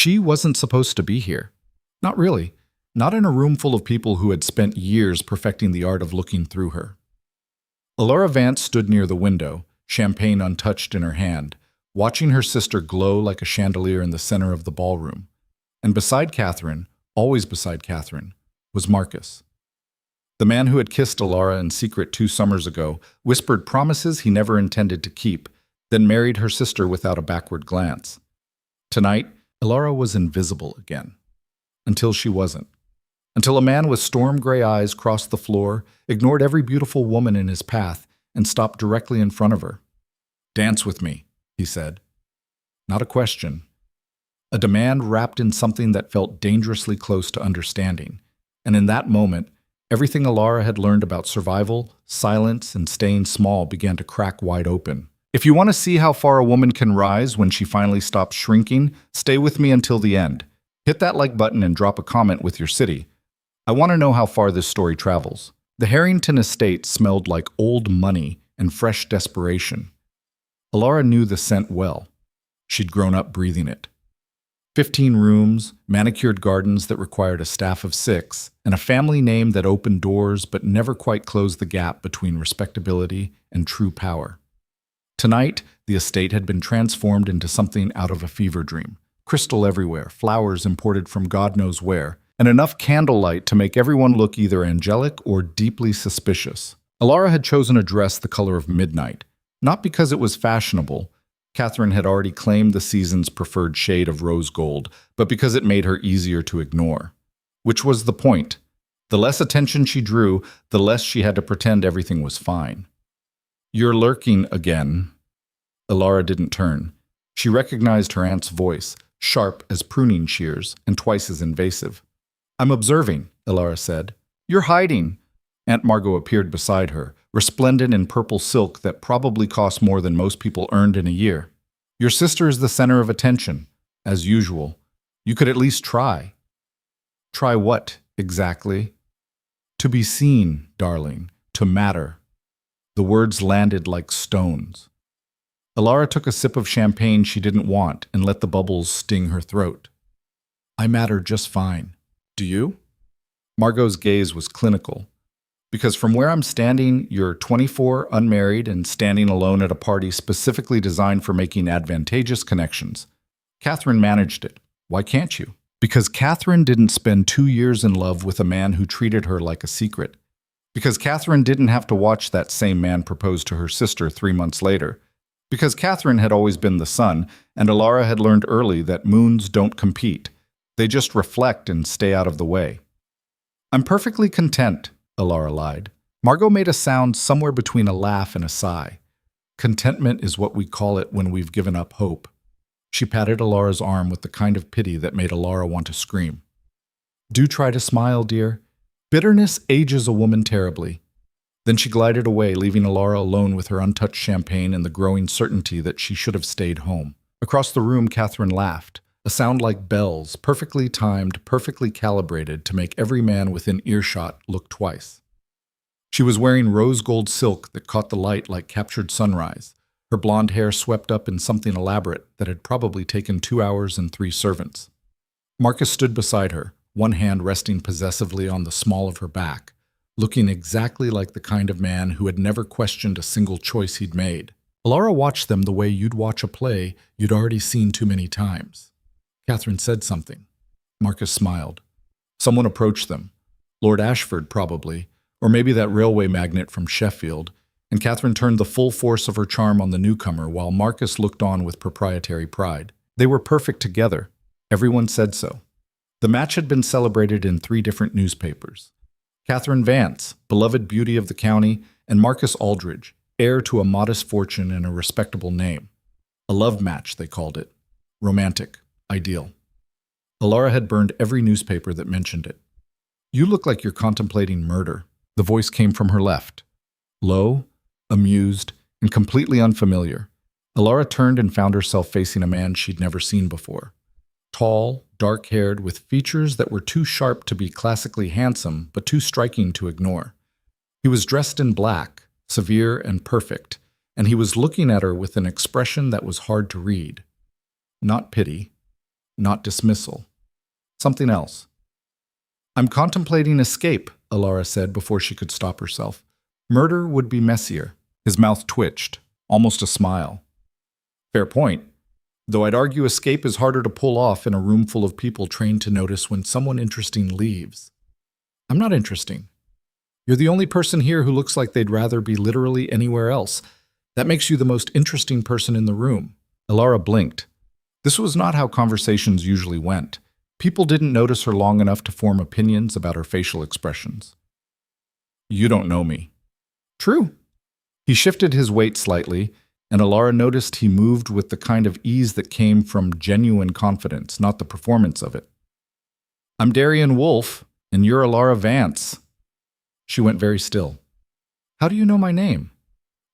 She wasn't supposed to be here. Not really. Not in a room full of people who had spent years perfecting the art of looking through her. Elara Vance stood near the window, champagne untouched in her hand, watching her sister glow like a chandelier in the center of the ballroom. And beside Catherine, always beside Catherine, was Marcus. The man who had kissed Elara in secret 2 summers ago, whispered promises he never intended to keep, then married her sister without a backward glance. Tonight, Elara was invisible again. Until she wasn't. Until a man with storm-gray eyes crossed the floor, ignored every beautiful woman in his path, and stopped directly in front of her. "Dance with me," he said. Not a question. A demand wrapped in something that felt dangerously close to understanding. And in that moment, everything Elara had learned about survival, silence, and staying small began to crack wide open. If you want to see how far a woman can rise when she finally stops shrinking, stay with me until the end. Hit that like button and drop a comment with your city. I want to know how far this story travels. The Harrington estate smelled like old money and fresh desperation. Elara knew the scent well. She'd grown up breathing it. 15 rooms, manicured gardens that required a staff of 6, and a family name that opened doors but never quite closed the gap between respectability and true power. Tonight, the estate had been transformed into something out of a fever dream. Crystal everywhere, flowers imported from God knows where, and enough candlelight to make everyone look either angelic or deeply suspicious. Elara had chosen a dress the color of midnight, not because it was fashionable. Catherine had already claimed the season's preferred shade of rose gold, but because it made her easier to ignore. Which was the point. The less attention she drew, the less she had to pretend everything was fine. "You're lurking again." Elara didn't turn. She recognized her aunt's voice, sharp as pruning shears and twice as invasive. "I'm observing," Elara said. "You're hiding." Aunt Margot appeared beside her, resplendent in purple silk that probably cost more than most people earned in a year. "Your sister is the center of attention, as usual. You could at least try." "Try what, exactly?" "To be seen, darling, to matter." The words landed like stones. Elara took a sip of champagne she didn't want and let the bubbles sting her throat. "I matter just fine. Do you?" Margot's gaze was clinical. "Because from where I'm standing, you're 24, unmarried, and standing alone at a party specifically designed for making advantageous connections. Catherine managed it. Why can't you?" "Because Catherine didn't spend 2 years in love with a man who treated her like a secret. Because Catherine didn't have to watch that same man propose to her sister 3 months later. Because Catherine had always been the sun, and Elara had learned early that moons don't compete. They just reflect and stay out of the way." "I'm perfectly content," Elara lied. Margot made a sound somewhere between a laugh and a sigh. "Contentment is what we call it when we've given up hope." She patted Elara's arm with the kind of pity that made Elara want to scream. "Do try to smile, dear. Bitterness ages a woman terribly." Then she glided away, leaving Elara alone with her untouched champagne and the growing certainty that she should have stayed home. Across the room, Catherine laughed, a sound like bells, perfectly timed, perfectly calibrated to make every man within earshot look twice. She was wearing rose gold silk that caught the light like captured sunrise, her blonde hair swept up in something elaborate that had probably taken 2 hours and 3 servants. Marcus stood beside her, one hand resting possessively on the small of her back, looking exactly like the kind of man who had never questioned a single choice he'd made. Elara watched them the way you'd watch a play you'd already seen too many times. Catherine said something. Marcus smiled. Someone approached them. Lord Ashford, probably, or maybe that railway magnate from Sheffield, and Catherine turned the full force of her charm on the newcomer while Marcus looked on with proprietary pride. They were perfect together. Everyone said so. The match had been celebrated in 3 different newspapers. Catherine Vance, beloved beauty of the county, and Marcus Aldridge, heir to a modest fortune and a respectable name. A love match, they called it. Romantic. Ideal. Elara had burned every newspaper that mentioned it. "You look like you're contemplating murder." The voice came from her left. Low, amused, and completely unfamiliar. Elara turned and found herself facing a man she'd never seen before. Tall, dark-haired, with features that were too sharp to be classically handsome, but too striking to ignore. He was dressed in black, severe and perfect, and he was looking at her with an expression that was hard to read. Not pity. not dismissal. Something else. I'm contemplating escape, Elara said before she could stop herself. Murder would be messier. His mouth twitched, almost a smile. Fair point. Though I'd argue escape is harder to pull off in a room full of people trained to notice when someone interesting leaves. I'm not interesting. You're the only person here who looks like they'd rather be literally anywhere else. That makes you the most interesting person in the room. Elara blinked. This was not how conversations usually went. People didn't notice her long enough to form opinions about her facial expressions. You don't know me. True. He shifted his weight slightly, and Elara noticed he moved with the kind of ease that came from genuine confidence, not the performance of it. I'm Darian Wolfe, and you're Elara Vance. She went very still. How do you know my name?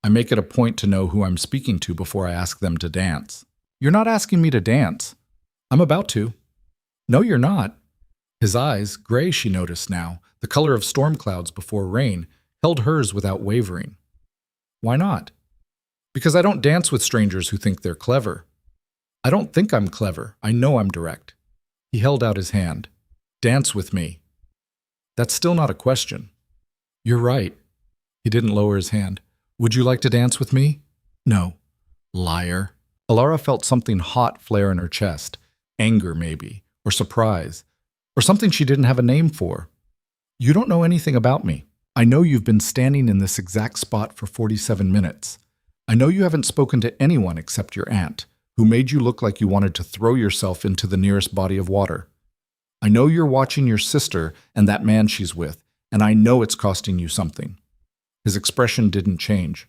I make it a point to know who I'm speaking to before I ask them to dance. You're not asking me to dance. I'm about to. No, you're not. His eyes, gray she noticed now, the color of storm clouds before rain, held hers without wavering. Why not? Because I don't dance with strangers who think they're clever. I don't think I'm clever. I know I'm direct. He held out his hand. Dance with me. That's still not a question. You're right. He didn't lower his hand. Would you like to dance with me? No. Liar. Elara felt something hot flare in her chest. Anger, maybe. Or surprise. Or something she didn't have a name for. You don't know anything about me. I know you've been standing in this exact spot for 47 minutes. I know you haven't spoken to anyone except your aunt, who made you look like you wanted to throw yourself into the nearest body of water. I know you're watching your sister and that man she's with, and I know it's costing you something. His expression didn't change.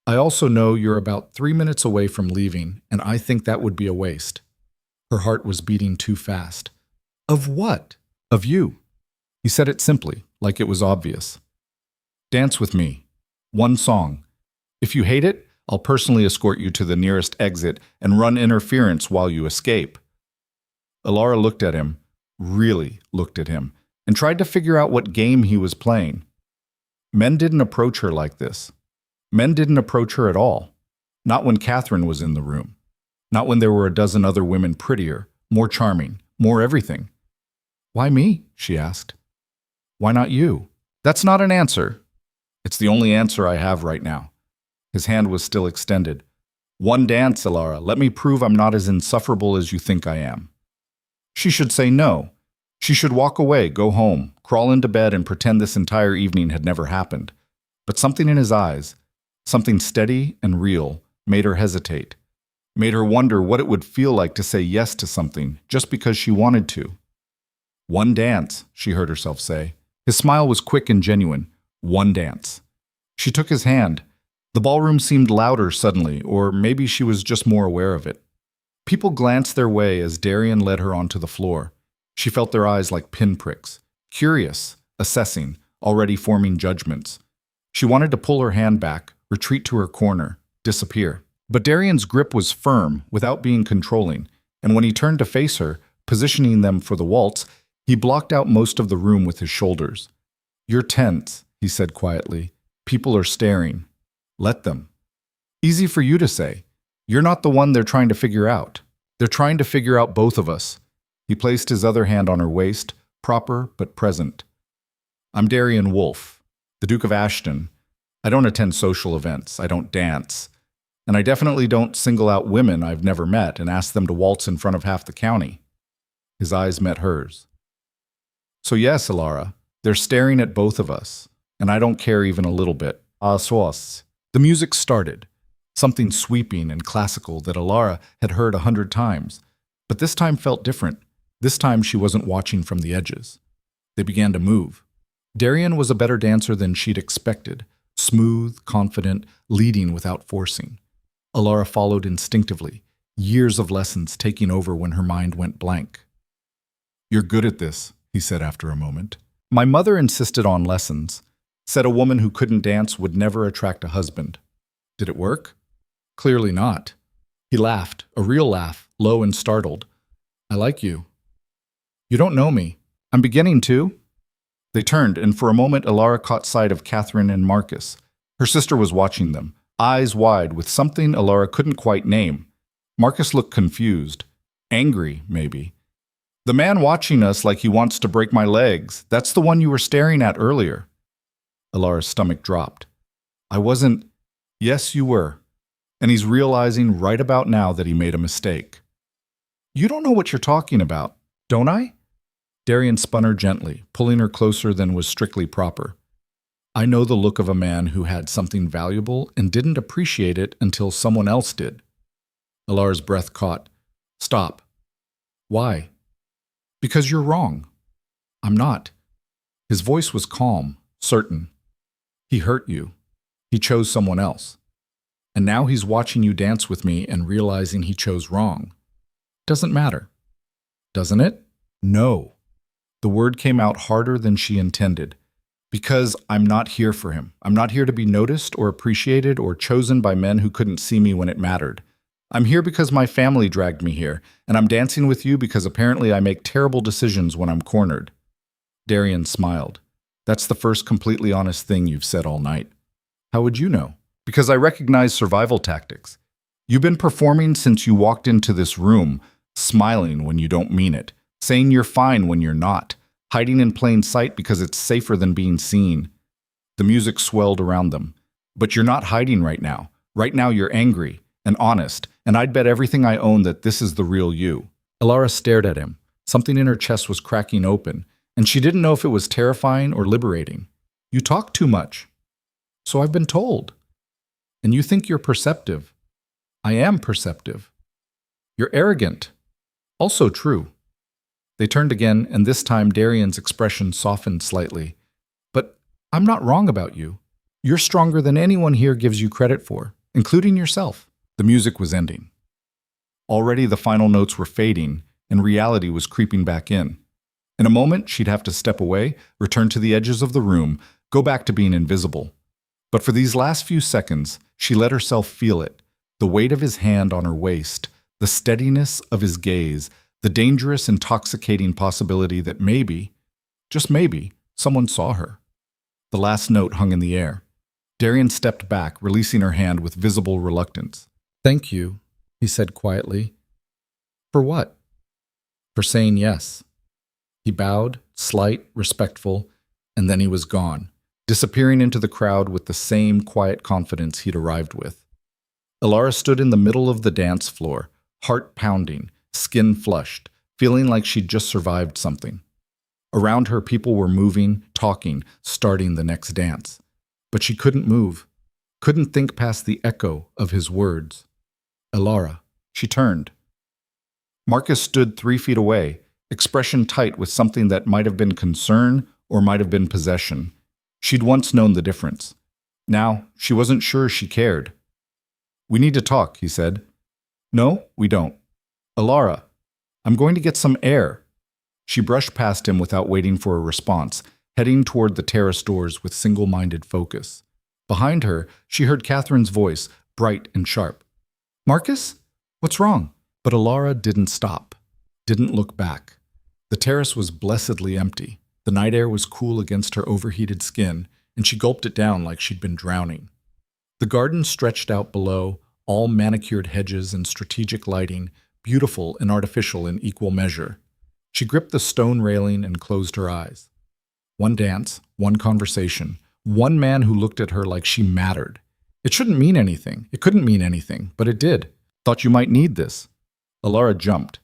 I also know you're about 3 minutes away from leaving, and I think that would be a waste. Her heart was beating too fast. Of what? Of you. He said it simply, like it was obvious. Dance with me. One song. If you hate it, I'll personally escort you to the nearest exit and run interference while you escape. Elara looked at him, really looked at him, and tried to figure out what game he was playing. Men didn't approach her like this. Men didn't approach her at all. Not when Catherine was in the room. Not when there were a dozen other women prettier, more charming, more everything. Why me? She asked. Why not you? That's not an answer. It's the only answer I have right now. His hand was still extended. One dance, Elara. Let me prove I'm not as insufferable as you think I am. She should say no. She should walk away, go home, crawl into bed and pretend this entire evening had never happened. But something in his eyes, something steady and real, made her hesitate. Made her wonder what it would feel like to say yes to something just because she wanted to. One dance, she heard herself say. His smile was quick and genuine. One dance. She took his hand. The ballroom seemed louder suddenly, or maybe she was just more aware of it. People glanced their way as Darian led her onto the floor. She felt their eyes like pinpricks, curious, assessing, already forming judgments. She wanted to pull her hand back, retreat to her corner, disappear. But Darian's grip was firm, without being controlling, and when he turned to face her, positioning them for the waltz, he blocked out most of the room with his shoulders. You're tense, he said quietly. People are staring. Let them. Easy for you to say. You're not the one they're trying to figure out. They're trying to figure out both of us. He placed his other hand on her waist, proper but present. I'm Darian Wolfe, the Duke of Ashton. I don't attend social events. I don't dance. And I definitely don't single out women I've never met and ask them to waltz in front of half the county. His eyes met hers. So yes, Elara, they're staring at both of us, and I don't care even a little bit. Sauce. The music started, something sweeping and classical that Elara had heard 100 times, but this time felt different. This time she wasn't watching from the edges. They began to move. Darian was a better dancer than she'd expected, smooth, confident, leading without forcing. Elara followed instinctively, years of lessons taking over when her mind went blank. You're good at this, he said after a moment. My mother insisted on lessons, said a woman who couldn't dance would never attract a husband. Did it work? Clearly not. He laughed, a real laugh, low and startled. I like you. You don't know me. I'm beginning to. They turned, and for a moment Elara caught sight of Catherine and Marcus. Her sister was watching them, eyes wide with something Elara couldn't quite name. Marcus looked confused. Angry, maybe. The man watching us like he wants to break my legs. That's the one you were staring at earlier. Elara's stomach dropped. I wasn't. Yes, you were. And he's realizing right about now that he made a mistake. You don't know what you're talking about, don't I? Darian spun her gently, pulling her closer than was strictly proper. I know the look of a man who had something valuable and didn't appreciate it until someone else did. Elara's breath caught. Stop. Why? Because you're wrong. I'm not. His voice was calm, certain. He hurt you. He chose someone else. And now he's watching you dance with me and realizing he chose wrong. Doesn't matter. Doesn't it? No. The word came out harder than she intended. Because I'm not here for him. I'm not here to be noticed or appreciated or chosen by men who couldn't see me when it mattered. I'm here because my family dragged me here, and I'm dancing with you because apparently I make terrible decisions when I'm cornered. Darian smiled. That's the first completely honest thing you've said all night. How would you know? Because I recognize survival tactics. You've been performing since you walked into this room, smiling when you don't mean it, saying you're fine when you're not, hiding in plain sight because it's safer than being seen. The music swelled around them. But you're not hiding right now. Right now you're angry and honest, and I'd bet everything I own that this is the real you. Elara stared at him. Something in her chest was cracking open, and she didn't know if it was terrifying or liberating. You talk too much. So I've been told. And you think you're perceptive. I am perceptive. You're arrogant. Also true. They turned again, and this time Darian's expression softened slightly. But I'm not wrong about you. You're stronger than anyone here gives you credit for, including yourself. The music was ending. Already the final notes were fading, and reality was creeping back in. In a moment, she'd have to step away, return to the edges of the room, go back to being invisible. But for these last few seconds, she let herself feel it, the weight of his hand on her waist, the steadiness of his gaze, the dangerous, intoxicating possibility that maybe, just maybe, someone saw her. The last note hung in the air. Darian stepped back, releasing her hand with visible reluctance. Thank you, he said quietly. For what? For saying yes. He bowed, slight, respectful, and then he was gone, disappearing into the crowd with the same quiet confidence he'd arrived with. Elara stood in the middle of the dance floor, heart pounding, skin flushed, feeling like she'd just survived something. Around her, people were moving, talking, starting the next dance. But she couldn't move, couldn't think past the echo of his words. Elara. She turned. Marcus stood 3 feet away, expression tight with something that might have been concern or might have been possession. She'd once known the difference. Now, she wasn't sure she cared. We need to talk, he said. No, we don't. Elara, I'm going to get some air. She brushed past him without waiting for a response, heading toward the terrace doors with single-minded focus. Behind her, she heard Catherine's voice, bright and sharp. Marcus? What's wrong? But Elara didn't stop, didn't look back. The terrace was blessedly empty. The night air was cool against her overheated skin, and she gulped it down like she'd been drowning. The garden stretched out below, all manicured hedges and strategic lighting, beautiful and artificial in equal measure. She gripped the stone railing and closed her eyes. One dance, one conversation, one man who looked at her like she mattered. It shouldn't mean anything. It couldn't mean anything, but it did. Thought you might need this. Elara jumped.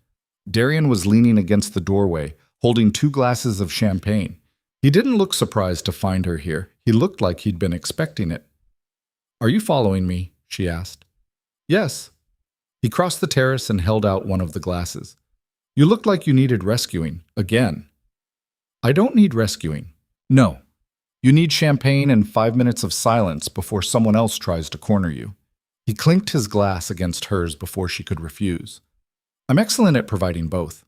Darian was leaning against the doorway, holding 2 glasses of champagne. He didn't look surprised to find her here. He looked like he'd been expecting it. Are you following me? She asked. Yes. He crossed the terrace and held out one of the glasses. You looked like you needed rescuing, again. I don't need rescuing. No. You need champagne and 5 minutes of silence before someone else tries to corner you. He clinked his glass against hers before she could refuse. I'm excellent at providing both.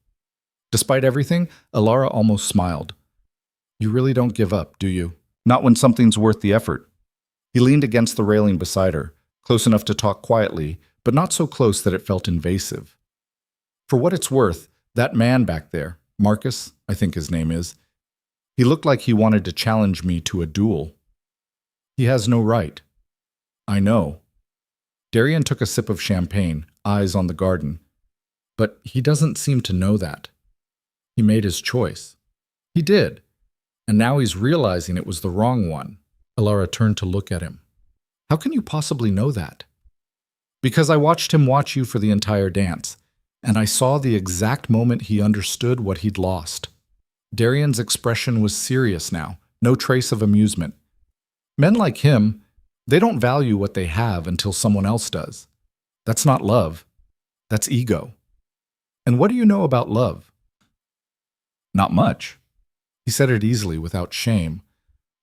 Despite everything, Elara almost smiled. You really don't give up, do you? Not when something's worth the effort. He leaned against the railing beside her, close enough to talk quietly, but not so close that it felt invasive. For what it's worth, that man back there, Marcus, I think his name is, he looked like he wanted to challenge me to a duel. He has no right. I know. Darian took a sip of champagne, eyes on the garden. But he doesn't seem to know that. He made his choice. He did. And now he's realizing it was the wrong one. Elara turned to look at him. How can you possibly know that? Because I watched him watch you for the entire dance, and I saw the exact moment he understood what he'd lost. Darian's expression was serious now, no trace of amusement. Men like him, they don't value what they have until someone else does. That's not love. That's ego. And what do you know about love? Not much. He said it easily, without shame.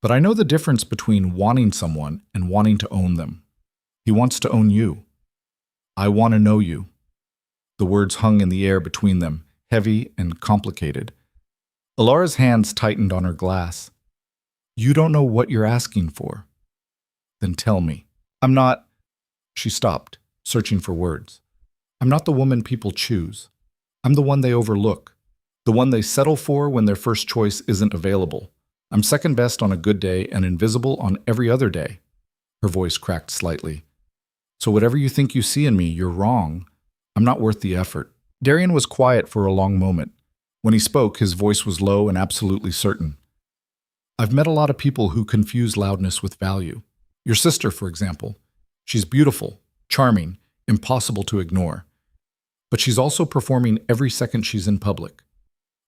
But I know the difference between wanting someone and wanting to own them. He wants to own you. I want to know you. The words hung in the air between them, heavy and complicated. Elara's hands tightened on her glass. You don't know what you're asking for. Then tell me. I'm not... She stopped, searching for words. I'm not the woman people choose. I'm the one they overlook. The one they settle for when their first choice isn't available. I'm second best on a good day and invisible on every other day. Her voice cracked slightly. So whatever you think you see in me, you're wrong. I'm not worth the effort. Darian was quiet for a long moment. When he spoke, his voice was low and absolutely certain. I've met a lot of people who confuse loudness with value. Your sister, for example. She's beautiful, charming, impossible to ignore. But she's also performing every second she's in public.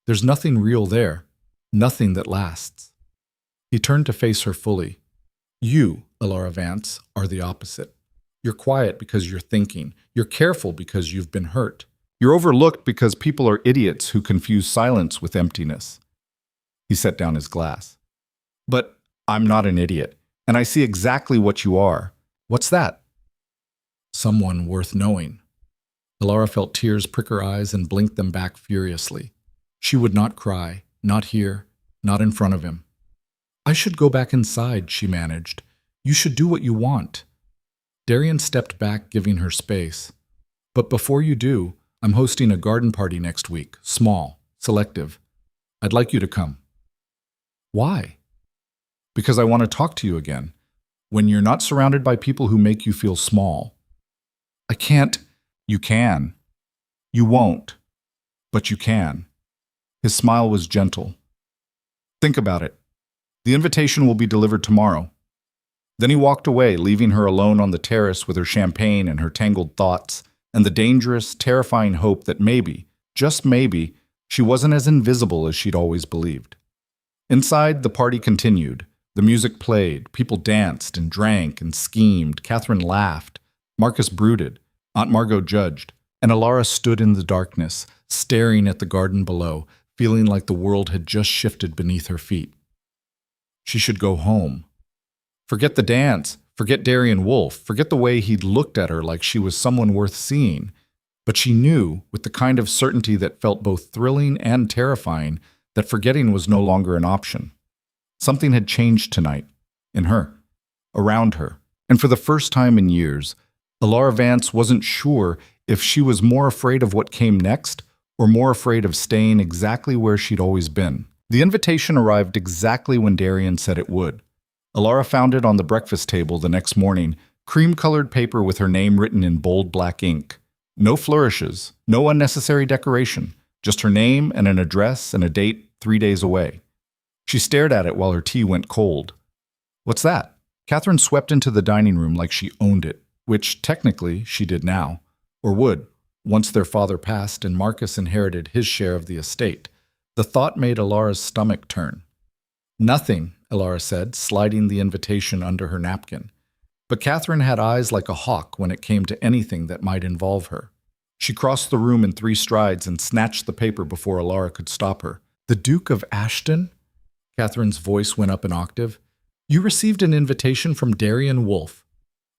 There's nothing real there, nothing that lasts. He turned to face her fully. You, Elara Vance, are the opposite. You're quiet because you're thinking. You're careful because you've been hurt. You're overlooked because people are idiots who confuse silence with emptiness. He set down his glass. But I'm not an idiot, and I see exactly what you are. What's that? Someone worth knowing. Elara felt tears prick her eyes and blinked them back furiously. She would not cry, not here, not in front of him. I should go back inside, she managed. You should do what you want. Darian stepped back, giving her space. But before you do, I'm hosting a garden party next week, small, selective. I'd like you to come. Why? Because I want to talk to you again, when you're not surrounded by people who make you feel small. I can't. You can. You won't. But you can. His smile was gentle. Think about it. The invitation will be delivered tomorrow. Then he walked away, leaving her alone on the terrace with her champagne and her tangled thoughts, and the dangerous, terrifying hope that maybe, just maybe, she wasn't as invisible as she'd always believed. Inside, the party continued. The music played, people danced and drank and schemed, Catherine laughed, Marcus brooded, Aunt Margot judged, and Elara stood in the darkness, staring at the garden below, feeling like the world had just shifted beneath her feet. She should go home. Forget the dance, forget Darian Wolfe, forget the way he'd looked at her like she was someone worth seeing. But she knew, with the kind of certainty that felt both thrilling and terrifying, that forgetting was no longer an option. Something had changed tonight, in her, around her, and for the first time in years, Elara Vance wasn't sure if she was more afraid of what came next or more afraid of staying exactly where she'd always been. The invitation arrived exactly when Darian said it would. Elara found it on the breakfast table the next morning, cream-colored paper with her name written in bold black ink. No flourishes, no unnecessary decoration, just her name and an address and a date 3 days away. She stared at it while her tea went cold. What's that? Catherine swept into the dining room like she owned it, which technically she did now, or would, once their father passed and Marcus inherited his share of the estate. The thought made Elara's stomach turn. Nothing, Elara said, sliding the invitation under her napkin. But Catherine had eyes like a hawk when it came to anything that might involve her. She crossed the room in 3 strides and snatched the paper before Elara could stop her. The Duke of Ashton? Catherine's voice went up an octave. You received an invitation from Darian Wolfe.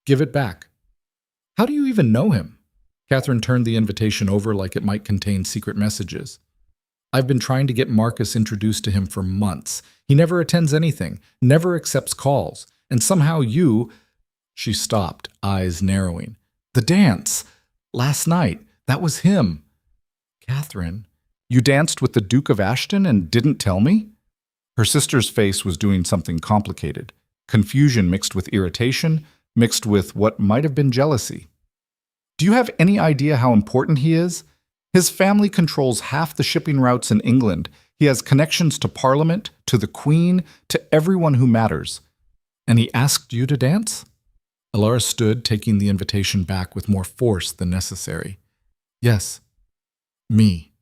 Give it back. How do you even know him? Catherine turned the invitation over like it might contain secret messages. I've been trying to get Marcus introduced to him for months. He never attends anything, never accepts calls, and somehow you... She stopped, eyes narrowing. The dance! Last night, that was him. Catherine, you danced with the Duke of Ashton and didn't tell me? Her sister's face was doing something complicated. Confusion mixed with irritation, mixed with what might have been jealousy. Do you have any idea how important he is? His family controls half the shipping routes in England. He has connections to Parliament, to the Queen, to everyone who matters. And he asked you to dance? Elara stood, taking the invitation back with more force than necessary. Yes. Me.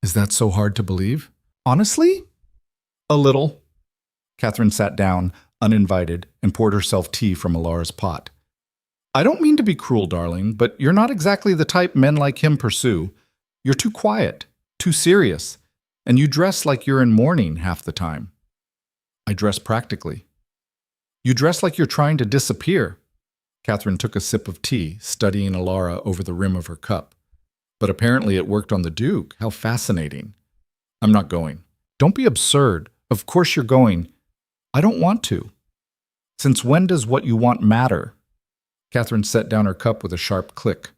Is that so hard to believe? Honestly? A little. Catherine sat down, uninvited, and poured herself tea from Elara's pot. I don't mean to be cruel, darling, but you're not exactly the type men like him pursue. You're too quiet, too serious, and you dress like you're in mourning half the time. I dress practically. You dress like you're trying to disappear. Catherine took a sip of tea, studying Elara over the rim of her cup. But apparently it worked on the Duke. How fascinating. I'm not going. Don't be absurd. Of course you're going. I don't want to. Since when does what you want matter? Catherine set down her cup with a sharp click.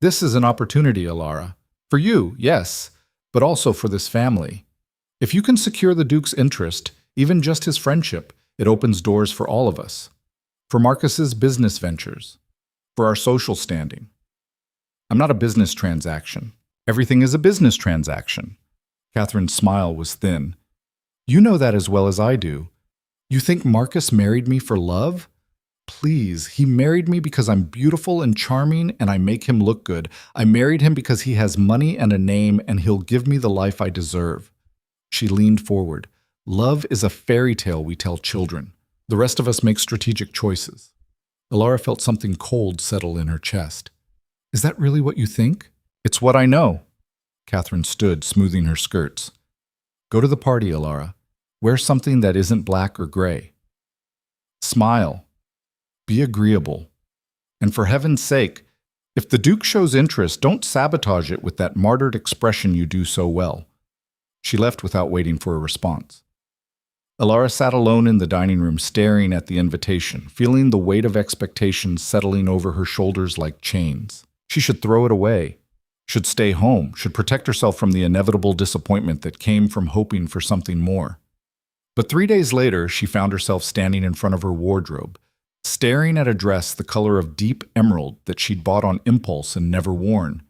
This is an opportunity, Elara. For you, yes, but also for this family. If you can secure the Duke's interest, even just his friendship, it opens doors for all of us. For Marcus's business ventures. For our social standing. I'm not a business transaction. Everything is a business transaction. Catherine's smile was thin. You know that as well as I do. You think Marcus married me for love? Please, he married me because I'm beautiful and charming and I make him look good. I married him because he has money and a name and he'll give me the life I deserve. She leaned forward. Love is a fairy tale we tell children. The rest of us make strategic choices. Elara felt something cold settle in her chest. Is that really what you think? It's what I know. Catherine stood, smoothing her skirts. Go to the party, Elara. Wear something that isn't black or gray. Smile. Be agreeable. And for heaven's sake, if the Duke shows interest, don't sabotage it with that martyred expression you do so well. She left without waiting for a response. Elara sat alone in the dining room, staring at the invitation, feeling the weight of expectations settling over her shoulders like chains. She should throw it away, should stay home, should protect herself from the inevitable disappointment that came from hoping for something more. But 3 days later, she found herself standing in front of her wardrobe, staring at a dress the color of deep emerald that she'd bought on impulse and never worn.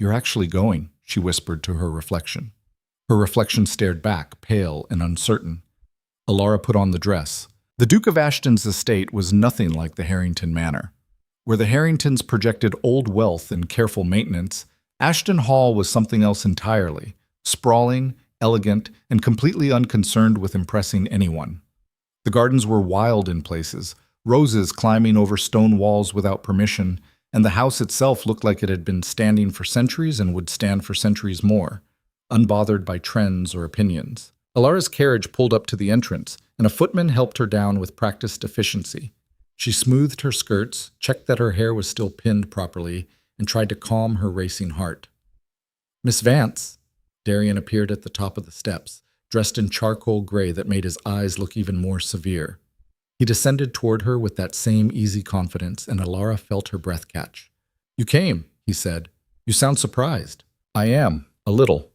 You're actually going, she whispered to her reflection. Her reflection stared back, pale and uncertain. Elara put on the dress. The Duke of Ashton's estate was nothing like the Harrington Manor. Where the Harringtons projected old wealth and careful maintenance, Ashton Hall was something else entirely, sprawling, elegant, and completely unconcerned with impressing anyone. The gardens were wild in places, roses climbing over stone walls without permission, and the house itself looked like it had been standing for centuries and would stand for centuries more, unbothered by trends or opinions. Elara's carriage pulled up to the entrance, and a footman helped her down with practiced efficiency. She smoothed her skirts, checked that her hair was still pinned properly, and tried to calm her racing heart. Miss Vance. Darian appeared at the top of the steps, dressed in charcoal gray that made his eyes look even more severe. He descended toward her with that same easy confidence, and Elara felt her breath catch. You came, he said. You sound surprised. I am, a little.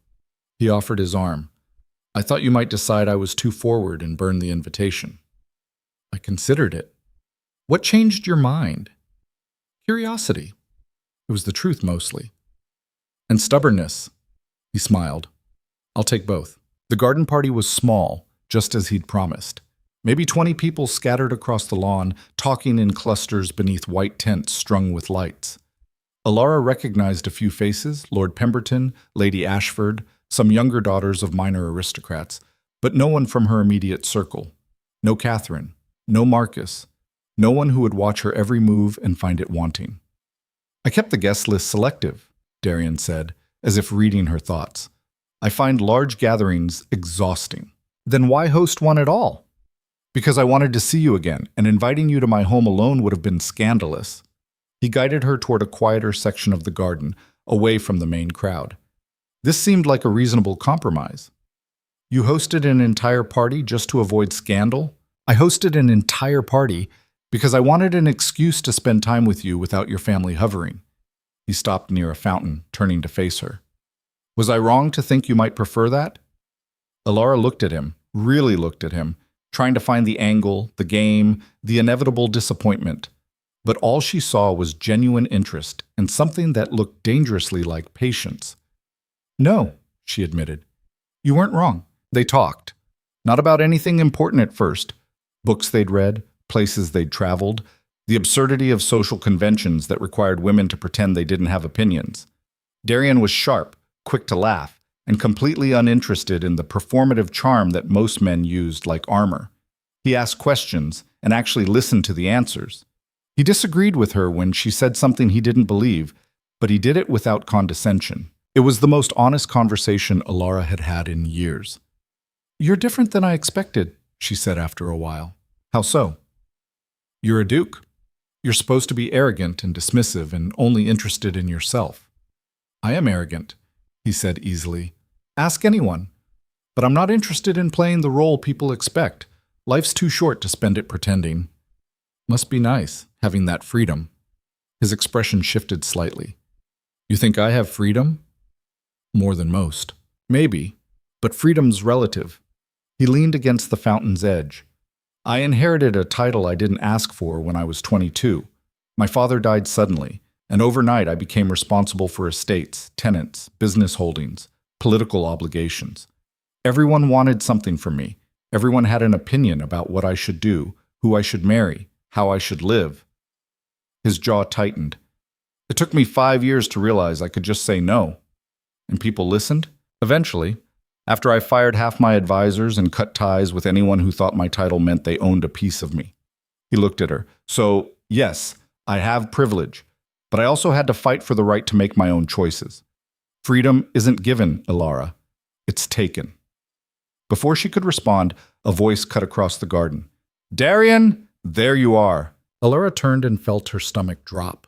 He offered his arm. I thought you might decide I was too forward and burn the invitation. I considered it. What changed your mind? Curiosity. It was the truth mostly. And stubbornness. He smiled. I'll take both. The garden party was small, just as he'd promised. Maybe 20 people scattered across the lawn, talking in clusters beneath white tents strung with lights. Elara recognized a few faces, Lord Pemberton, Lady Ashford, some younger daughters of minor aristocrats, but no one from her immediate circle. No Catherine, no Marcus, no one who would watch her every move and find it wanting. I kept the guest list selective, Darian said, as if reading her thoughts. I find large gatherings exhausting. Then why host one at all? Because I wanted to see you again, and inviting you to my home alone would have been scandalous. He guided her toward a quieter section of the garden, away from the main crowd. This seemed like a reasonable compromise. You hosted an entire party just to avoid scandal? I hosted an entire party because I wanted an excuse to spend time with you without your family hovering. He stopped near a fountain, turning to face her. Was I wrong to think you might prefer that? Elara looked at him, really looked at him, trying to find the angle, the game, the inevitable disappointment. But all she saw was genuine interest and something that looked dangerously like patience. No, she admitted. You weren't wrong. They talked. Not about anything important at first. Books they'd read, places they'd traveled, the absurdity of social conventions that required women to pretend they didn't have opinions. Darian was sharp, quick to laugh, and completely uninterested in the performative charm that most men used like armor. He asked questions and actually listened to the answers. He disagreed with her when she said something he didn't believe, but he did it without condescension. It was the most honest conversation Elara had had in years. You're different than I expected, she said after a while. How so? You're a duke. You're supposed to be arrogant and dismissive and only interested in yourself. I am arrogant, he said easily. Ask anyone. But I'm not interested in playing the role people expect. Life's too short to spend it pretending. Must be nice, having that freedom. His expression shifted slightly. You think I have freedom? More than most. Maybe, but freedom's relative. He leaned against the fountain's edge. I inherited a title I didn't ask for when I was 22. My father died suddenly, and overnight I became responsible for estates, tenants, business holdings, political obligations. Everyone wanted something from me. Everyone had an opinion about what I should do, who I should marry, how I should live. His jaw tightened. It took me 5 years to realize I could just say no. And people listened? Eventually, after I fired half my advisors and cut ties with anyone who thought my title meant they owned a piece of me. He looked at her. So, yes, I have privilege, but I also had to fight for the right to make my own choices. Freedom isn't given, Elara. It's taken. Before she could respond, a voice cut across the garden. Darian, there you are. Elara turned and felt her stomach drop.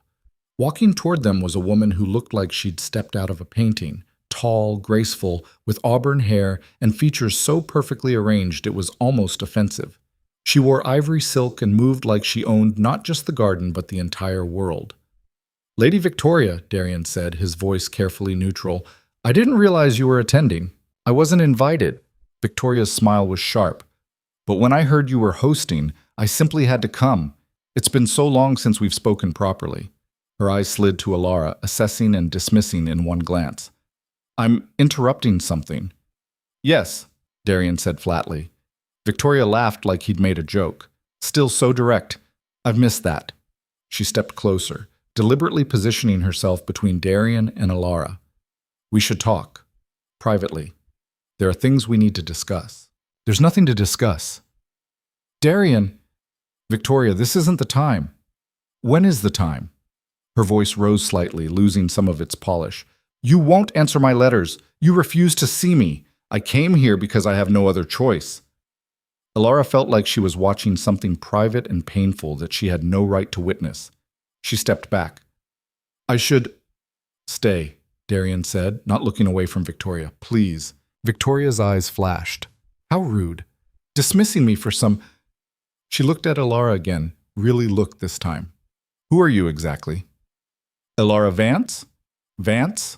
Walking toward them was a woman who looked like she'd stepped out of a painting, tall, graceful, with auburn hair and features so perfectly arranged it was almost offensive. She wore ivory silk and moved like she owned not just the garden but the entire world. Lady Victoria, Darian said, his voice carefully neutral, I didn't realize you were attending. I wasn't invited. Victoria's smile was sharp. But when I heard you were hosting, I simply had to come. It's been so long since we've spoken properly. Her eyes slid to Elara, assessing and dismissing in one glance. I'm interrupting something. Yes, Darian said flatly. Victoria laughed like he'd made a joke. Still so direct. I've missed that. She stepped closer, deliberately positioning herself between Darian and Elara. We should talk. Privately. There are things we need to discuss. There's nothing to discuss. Darian! Victoria, this isn't the time. When is the time? Her voice rose slightly, losing some of its polish. You won't answer my letters. You refuse to see me. I came here because I have no other choice. Elara felt like she was watching something private and painful that she had no right to witness. She stepped back. I should... Stay, Darian said, not looking away from Victoria. Please. Victoria's eyes flashed. How rude. Dismissing me for some... She looked at Elara again, really looked this time. Who are you exactly? Elara Vance? Vance?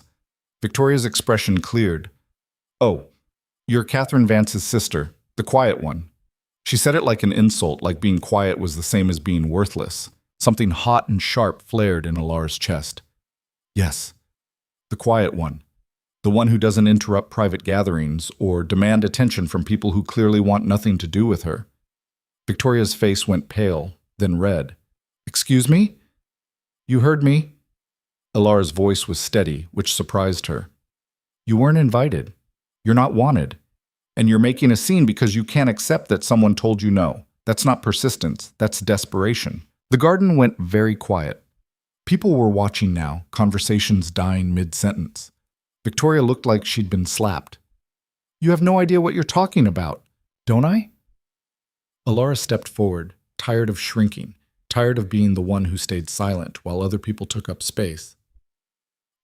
Victoria's expression cleared. Oh, you're Catherine Vance's sister, the quiet one. She said it like an insult, like being quiet was the same as being worthless. Something hot and sharp flared in Elara's chest. Yes, the quiet one. The one who doesn't interrupt private gatherings or demand attention from people who clearly want nothing to do with her. Victoria's face went pale, then red. Excuse me? You heard me? Elara's voice was steady, which surprised her. You weren't invited. You're not wanted. And you're making a scene because you can't accept that someone told you no. That's not persistence. That's desperation. The garden went very quiet. People were watching now, conversations dying mid-sentence. Victoria looked like she'd been slapped. You have no idea what you're talking about, don't I? Elara stepped forward, tired of shrinking, tired of being the one who stayed silent while other people took up space.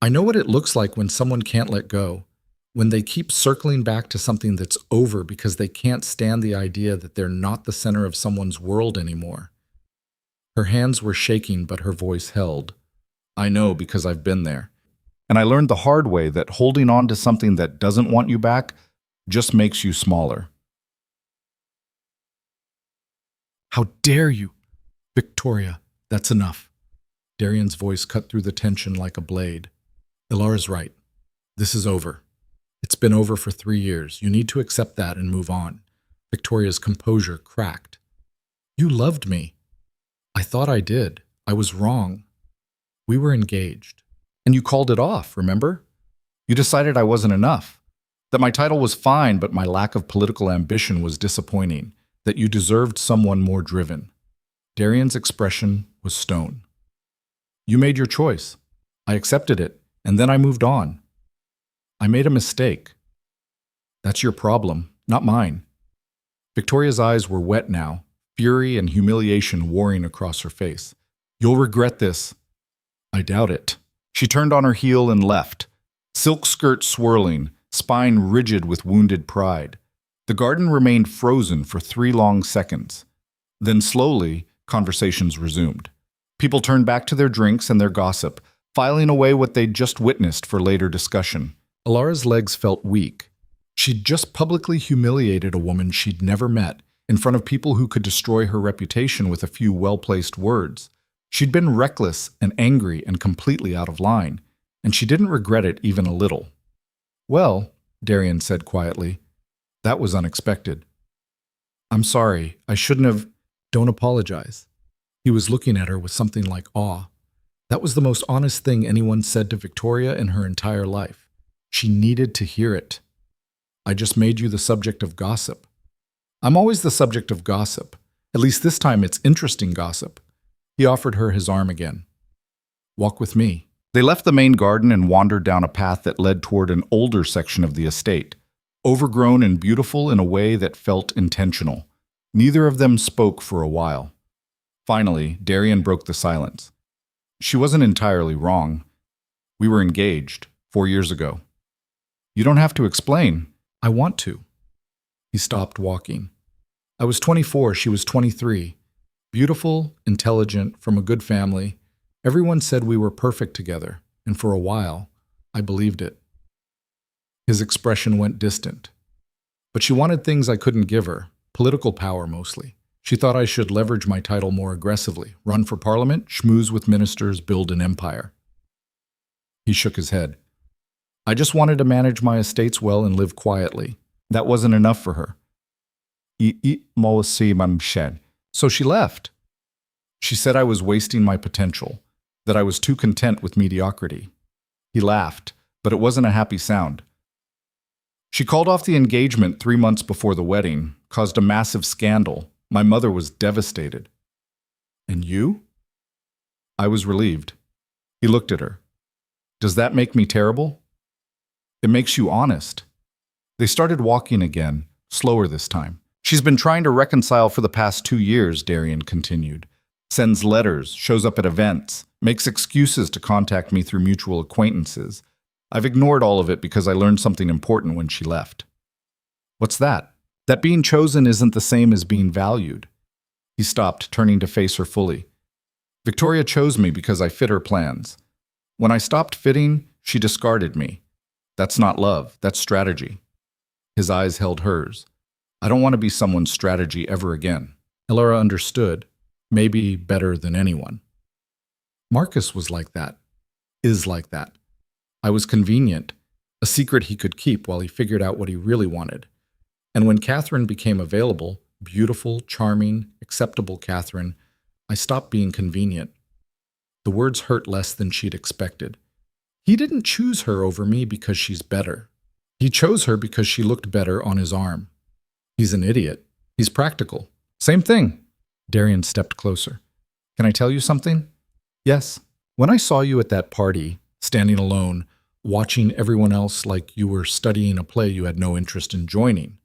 I know what it looks like when someone can't let go, when they keep circling back to something that's over because they can't stand the idea that they're not the center of someone's world anymore. Her hands were shaking, but her voice held. I know because I've been there. And I learned the hard way that holding on to something that doesn't want you back just makes you smaller. How dare you? Victoria, that's enough. Darian's voice cut through the tension like a blade. Elara's right. This is over. It's been over for 3 years. You need to accept that and move on. Victoria's composure cracked. You loved me. I thought I did. I was wrong. We were engaged. And you called it off, remember? You decided I wasn't enough. That my title was fine, but my lack of political ambition was disappointing. That you deserved someone more driven. Darian's expression was stone. You made your choice. I accepted it, and then I moved on. I made a mistake. That's your problem, not mine. Victoria's eyes were wet now, fury and humiliation warring across her face. You'll regret this. I doubt it. She turned on her heel and left, silk skirt swirling, spine rigid with wounded pride. The garden remained frozen for 3 long seconds. Then slowly, conversations resumed. People turned back to their drinks and their gossip, filing away what they'd just witnessed for later discussion. Elara's legs felt weak. She'd just publicly humiliated a woman she'd never met in front of people who could destroy her reputation with a few well-placed words. She'd been reckless and angry and completely out of line, and she didn't regret it even a little. Well, Darian said quietly, that was unexpected. I'm sorry, I shouldn't have. Don't apologize. He was looking at her with something like awe. That was the most honest thing anyone said to Victoria in her entire life. She needed to hear it. I just made you the subject of gossip. I'm always the subject of gossip. At least this time it's interesting gossip. He offered her his arm again. Walk with me. They left the main garden and wandered down a path that led toward an older section of the estate, overgrown and beautiful in a way that felt intentional. Neither of them spoke for a while. Finally, Darian broke the silence. She wasn't entirely wrong. We were engaged 4 years ago. You don't have to explain. I want to. He stopped walking. I was 24, she was 23. Beautiful, intelligent, from a good family. Everyone said we were perfect together, and for a while, I believed it. His expression went distant. But she wanted things I couldn't give her, political power mostly. She thought I should leverage my title more aggressively, run for parliament, schmooze with ministers, build an empire. He shook his head. I just wanted to manage my estates well and live quietly. That wasn't enough for her. So she left. She said I was wasting my potential, that I was too content with mediocrity. He laughed, but it wasn't a happy sound. She called off the engagement 3 months before the wedding, caused a massive scandal. My mother was devastated. And you? I was relieved. He looked at her. Does that make me terrible? It makes you honest. They started walking again, slower this time. She's been trying to reconcile for the past 2 years, Darian continued. Sends letters, shows up at events, makes excuses to contact me through mutual acquaintances. I've ignored all of it because I learned something important when she left. What's that? That being chosen isn't the same as being valued. He stopped, turning to face her fully. Victoria chose me because I fit her plans. When I stopped fitting, she discarded me. That's not love, that's strategy. His eyes held hers. I don't want to be someone's strategy ever again. Elara understood, maybe better than anyone. Marcus was like that, is like that. I was convenient, a secret he could keep while he figured out what he really wanted. And when Catherine became available, beautiful, charming, acceptable Catherine, I stopped being convenient. The words hurt less than she'd expected. He didn't choose her over me because she's better. He chose her because she looked better on his arm. He's an idiot. He's practical. Same thing. Darian stepped closer. Can I tell you something? Yes. When I saw you at that party, standing alone, watching everyone else like you were studying a play you had no interest in joining,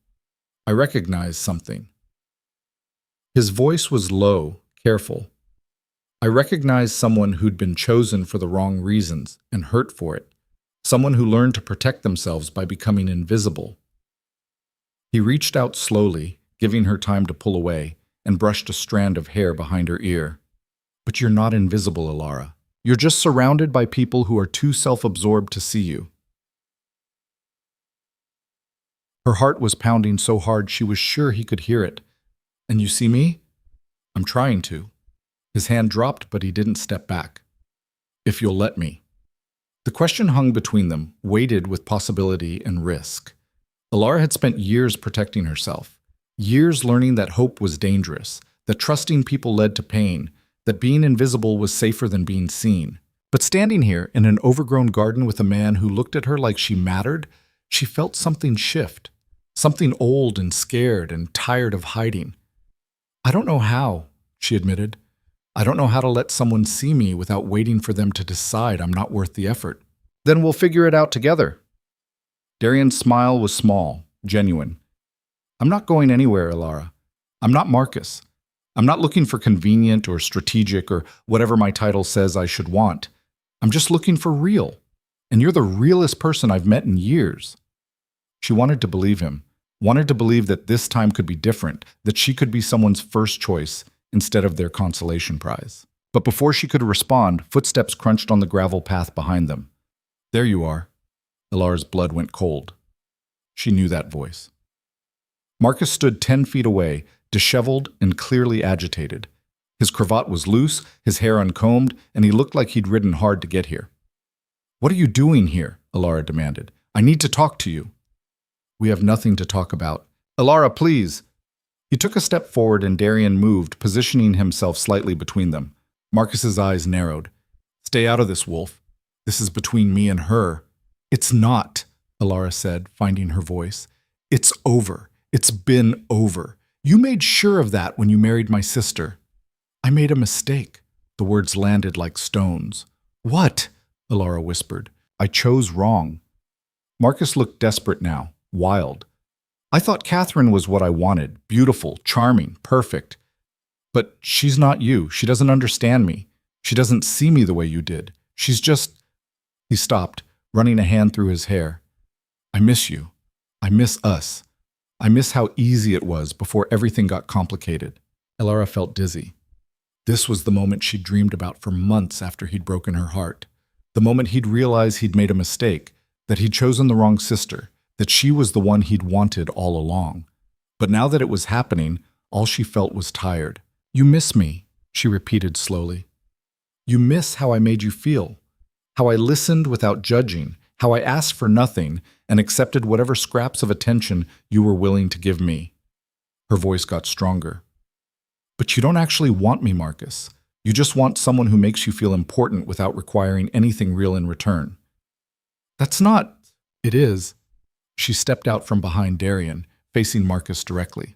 I recognized something. His voice was low, careful. I recognized someone who'd been chosen for the wrong reasons and hurt for it. Someone who learned to protect themselves by becoming invisible. He reached out slowly, giving her time to pull away, and brushed a strand of hair behind her ear. But you're not invisible, Elara. You're just surrounded by people who are too self-absorbed to see you. Her heart was pounding so hard she was sure he could hear it. And you see me? I'm trying to. His hand dropped, but he didn't step back. If you'll let me. The question hung between them, weighted with possibility and risk. Elara had spent years protecting herself, years learning that hope was dangerous, that trusting people led to pain, that being invisible was safer than being seen. But standing here in an overgrown garden with a man who looked at her like she mattered, she felt something shift, something old and scared and tired of hiding. "I don't know how," she admitted. "I don't know how to let someone see me without waiting for them to decide I'm not worth the effort." "Then we'll figure it out together." Darian's smile was small, genuine. "I'm not going anywhere, Elara. I'm not Marcus. I'm not looking for convenient or strategic or whatever my title says I should want. I'm just looking for real. And you're the realest person I've met in years." She wanted to believe him, wanted to believe that this time could be different, that she could be someone's first choice instead of their consolation prize. But before she could respond, footsteps crunched on the gravel path behind them. "There you are." Elara's blood went cold. She knew that voice. Marcus stood 10 feet away, disheveled and clearly agitated. His cravat was loose, his hair uncombed, and he looked like he'd ridden hard to get here. "What are you doing here?" Elara demanded. "I need to talk to you." "We have nothing to talk about." "Elara, please." He took a step forward and Darian moved, positioning himself slightly between them. Marcus's eyes narrowed. "Stay out of this, Wolf. This is between me and her." "It's not," Elara said, finding her voice. "It's over. It's been over. You made sure of that when you married my sister." "I made a mistake." The words landed like stones. "What?" Elara whispered. "I chose wrong." Marcus looked desperate now, wild. "I thought Catherine was what I wanted, beautiful, charming, perfect. But she's not you. She doesn't understand me. She doesn't see me the way you did. She's just—" He stopped, running a hand through his hair. "I miss you. I miss us. I miss how easy it was before everything got complicated." Elara felt dizzy. This was the moment she'd dreamed about for months after he'd broken her heart. The moment he'd realized he'd made a mistake, that he'd chosen the wrong sister, that she was the one he'd wanted all along. But now that it was happening, all she felt was tired. "You miss me," she repeated slowly. "You miss how I made you feel, how I listened without judging, how I asked for nothing and accepted whatever scraps of attention you were willing to give me." Her voice got stronger. "But you don't actually want me, Marcus. You just want someone who makes you feel important without requiring anything real in return." "That's not—" "It is." She stepped out from behind Darian, facing Marcus directly.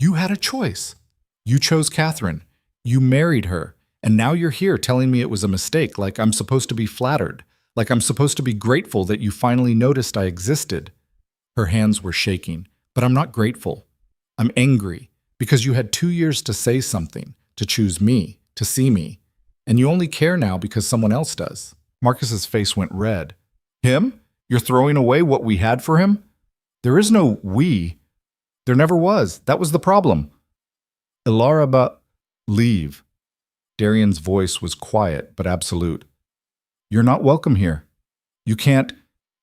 "You had a choice. You chose Catherine. You married her. And now you're here telling me it was a mistake, like I'm supposed to be flattered, like I'm supposed to be grateful that you finally noticed I existed." Her hands were shaking. "But I'm not grateful. I'm angry, because you had 2 years to say something, to choose me, to see me. And you only care now because someone else does." Marcus's face went red. "Him? You're throwing away what we had for him?" "There is no we. There never was. That was the problem." "Elara, but—" "Leave." Darian's voice was quiet but absolute. "You're not welcome here. You can't—"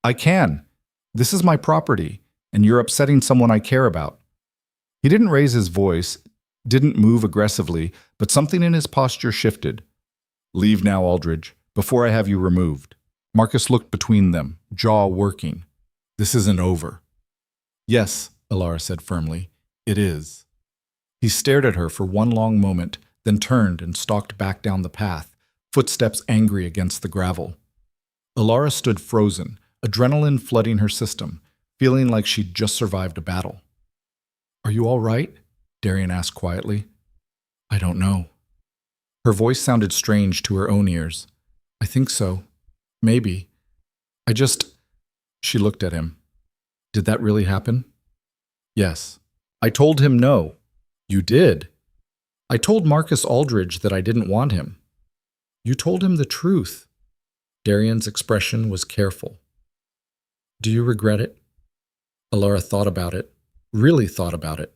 "I can. This is my property, and you're upsetting someone I care about." He didn't raise his voice, didn't move aggressively, but something in his posture shifted. "Leave now, Aldridge, before I have you removed." Marcus looked between them, jaw working. "This isn't over." "Yes," Elara said firmly, "it is." He stared at her for one long moment, then turned and stalked back down the path, footsteps angry against the gravel. Elara stood frozen, adrenaline flooding her system, feeling like she'd just survived a battle. "Are you all right?" Darian asked quietly. "I don't know." Her voice sounded strange to her own ears. "I think so. Maybe. I just—" She looked at him. "Did that really happen?" "Yes." "I told him no." "You did?" "I told Marcus Aldridge that I didn't want him." "You told him the truth." Darian's expression was careful. "Do you regret it?" Elara thought about it, really thought about it.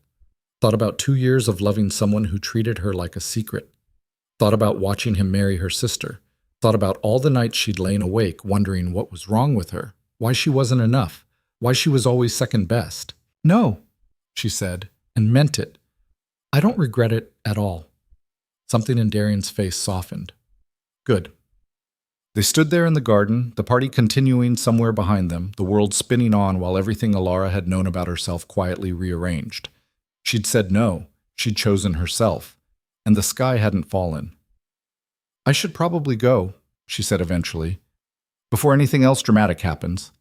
Thought about 2 years of loving someone who treated her like a secret. Thought about watching him marry her sister. Thought about all the nights she'd lain awake wondering what was wrong with her, why she wasn't enough, why she was always second best. "No," she said, and meant it. "I don't regret it at all." Something in Darian's face softened. "Good." They stood there in the garden, the party continuing somewhere behind them, the world spinning on while everything Elara had known about herself quietly rearranged. She'd said no, she'd chosen herself, and the sky hadn't fallen. "I should probably go," she said eventually, "before anything else dramatic happens."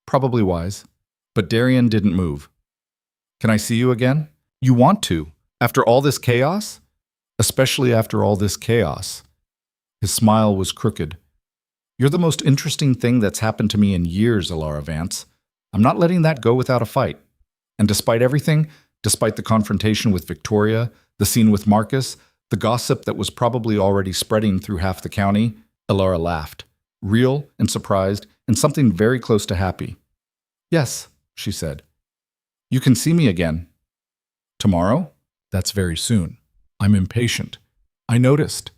Probably wise. But Darian didn't move. "Can I see you again?" "You want to? After all this chaos?" "Especially after all this chaos." His smile was crooked. "You're the most interesting thing that's happened to me in years, Elara Vance. I'm not letting that go without a fight. And despite everything, despite the confrontation with Victoria, the scene with Marcus, the gossip that was probably already spreading through half the county," Elara laughed, real and surprised and something very close to happy. "Yes," she said. "You can see me again." "Tomorrow?" "That's very soon. I'm impatient. I noticed."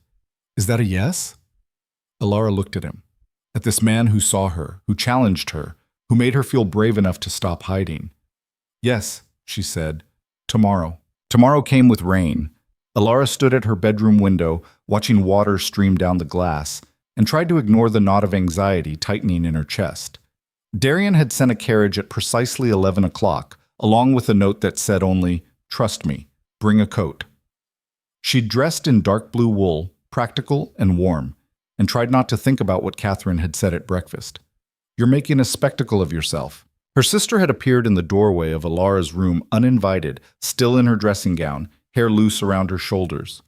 "Is that a yes?" Elara looked at him, at this man who saw her, who challenged her, who made her feel brave enough to stop hiding. "Yes," she said. "Tomorrow." Tomorrow came with rain. Elara stood at her bedroom window, watching water stream down the glass, and tried to ignore the knot of anxiety tightening in her chest. Darian had sent a carriage at precisely 11 o'clock, along with a note that said only, "Trust me, bring a coat." She'd dressed in dark blue wool, practical and warm, and tried not to think about what Catherine had said at breakfast. "You're making a spectacle of yourself." Her sister had appeared in the doorway of Elara's room uninvited, still in her dressing gown, hair loose around her shoulders.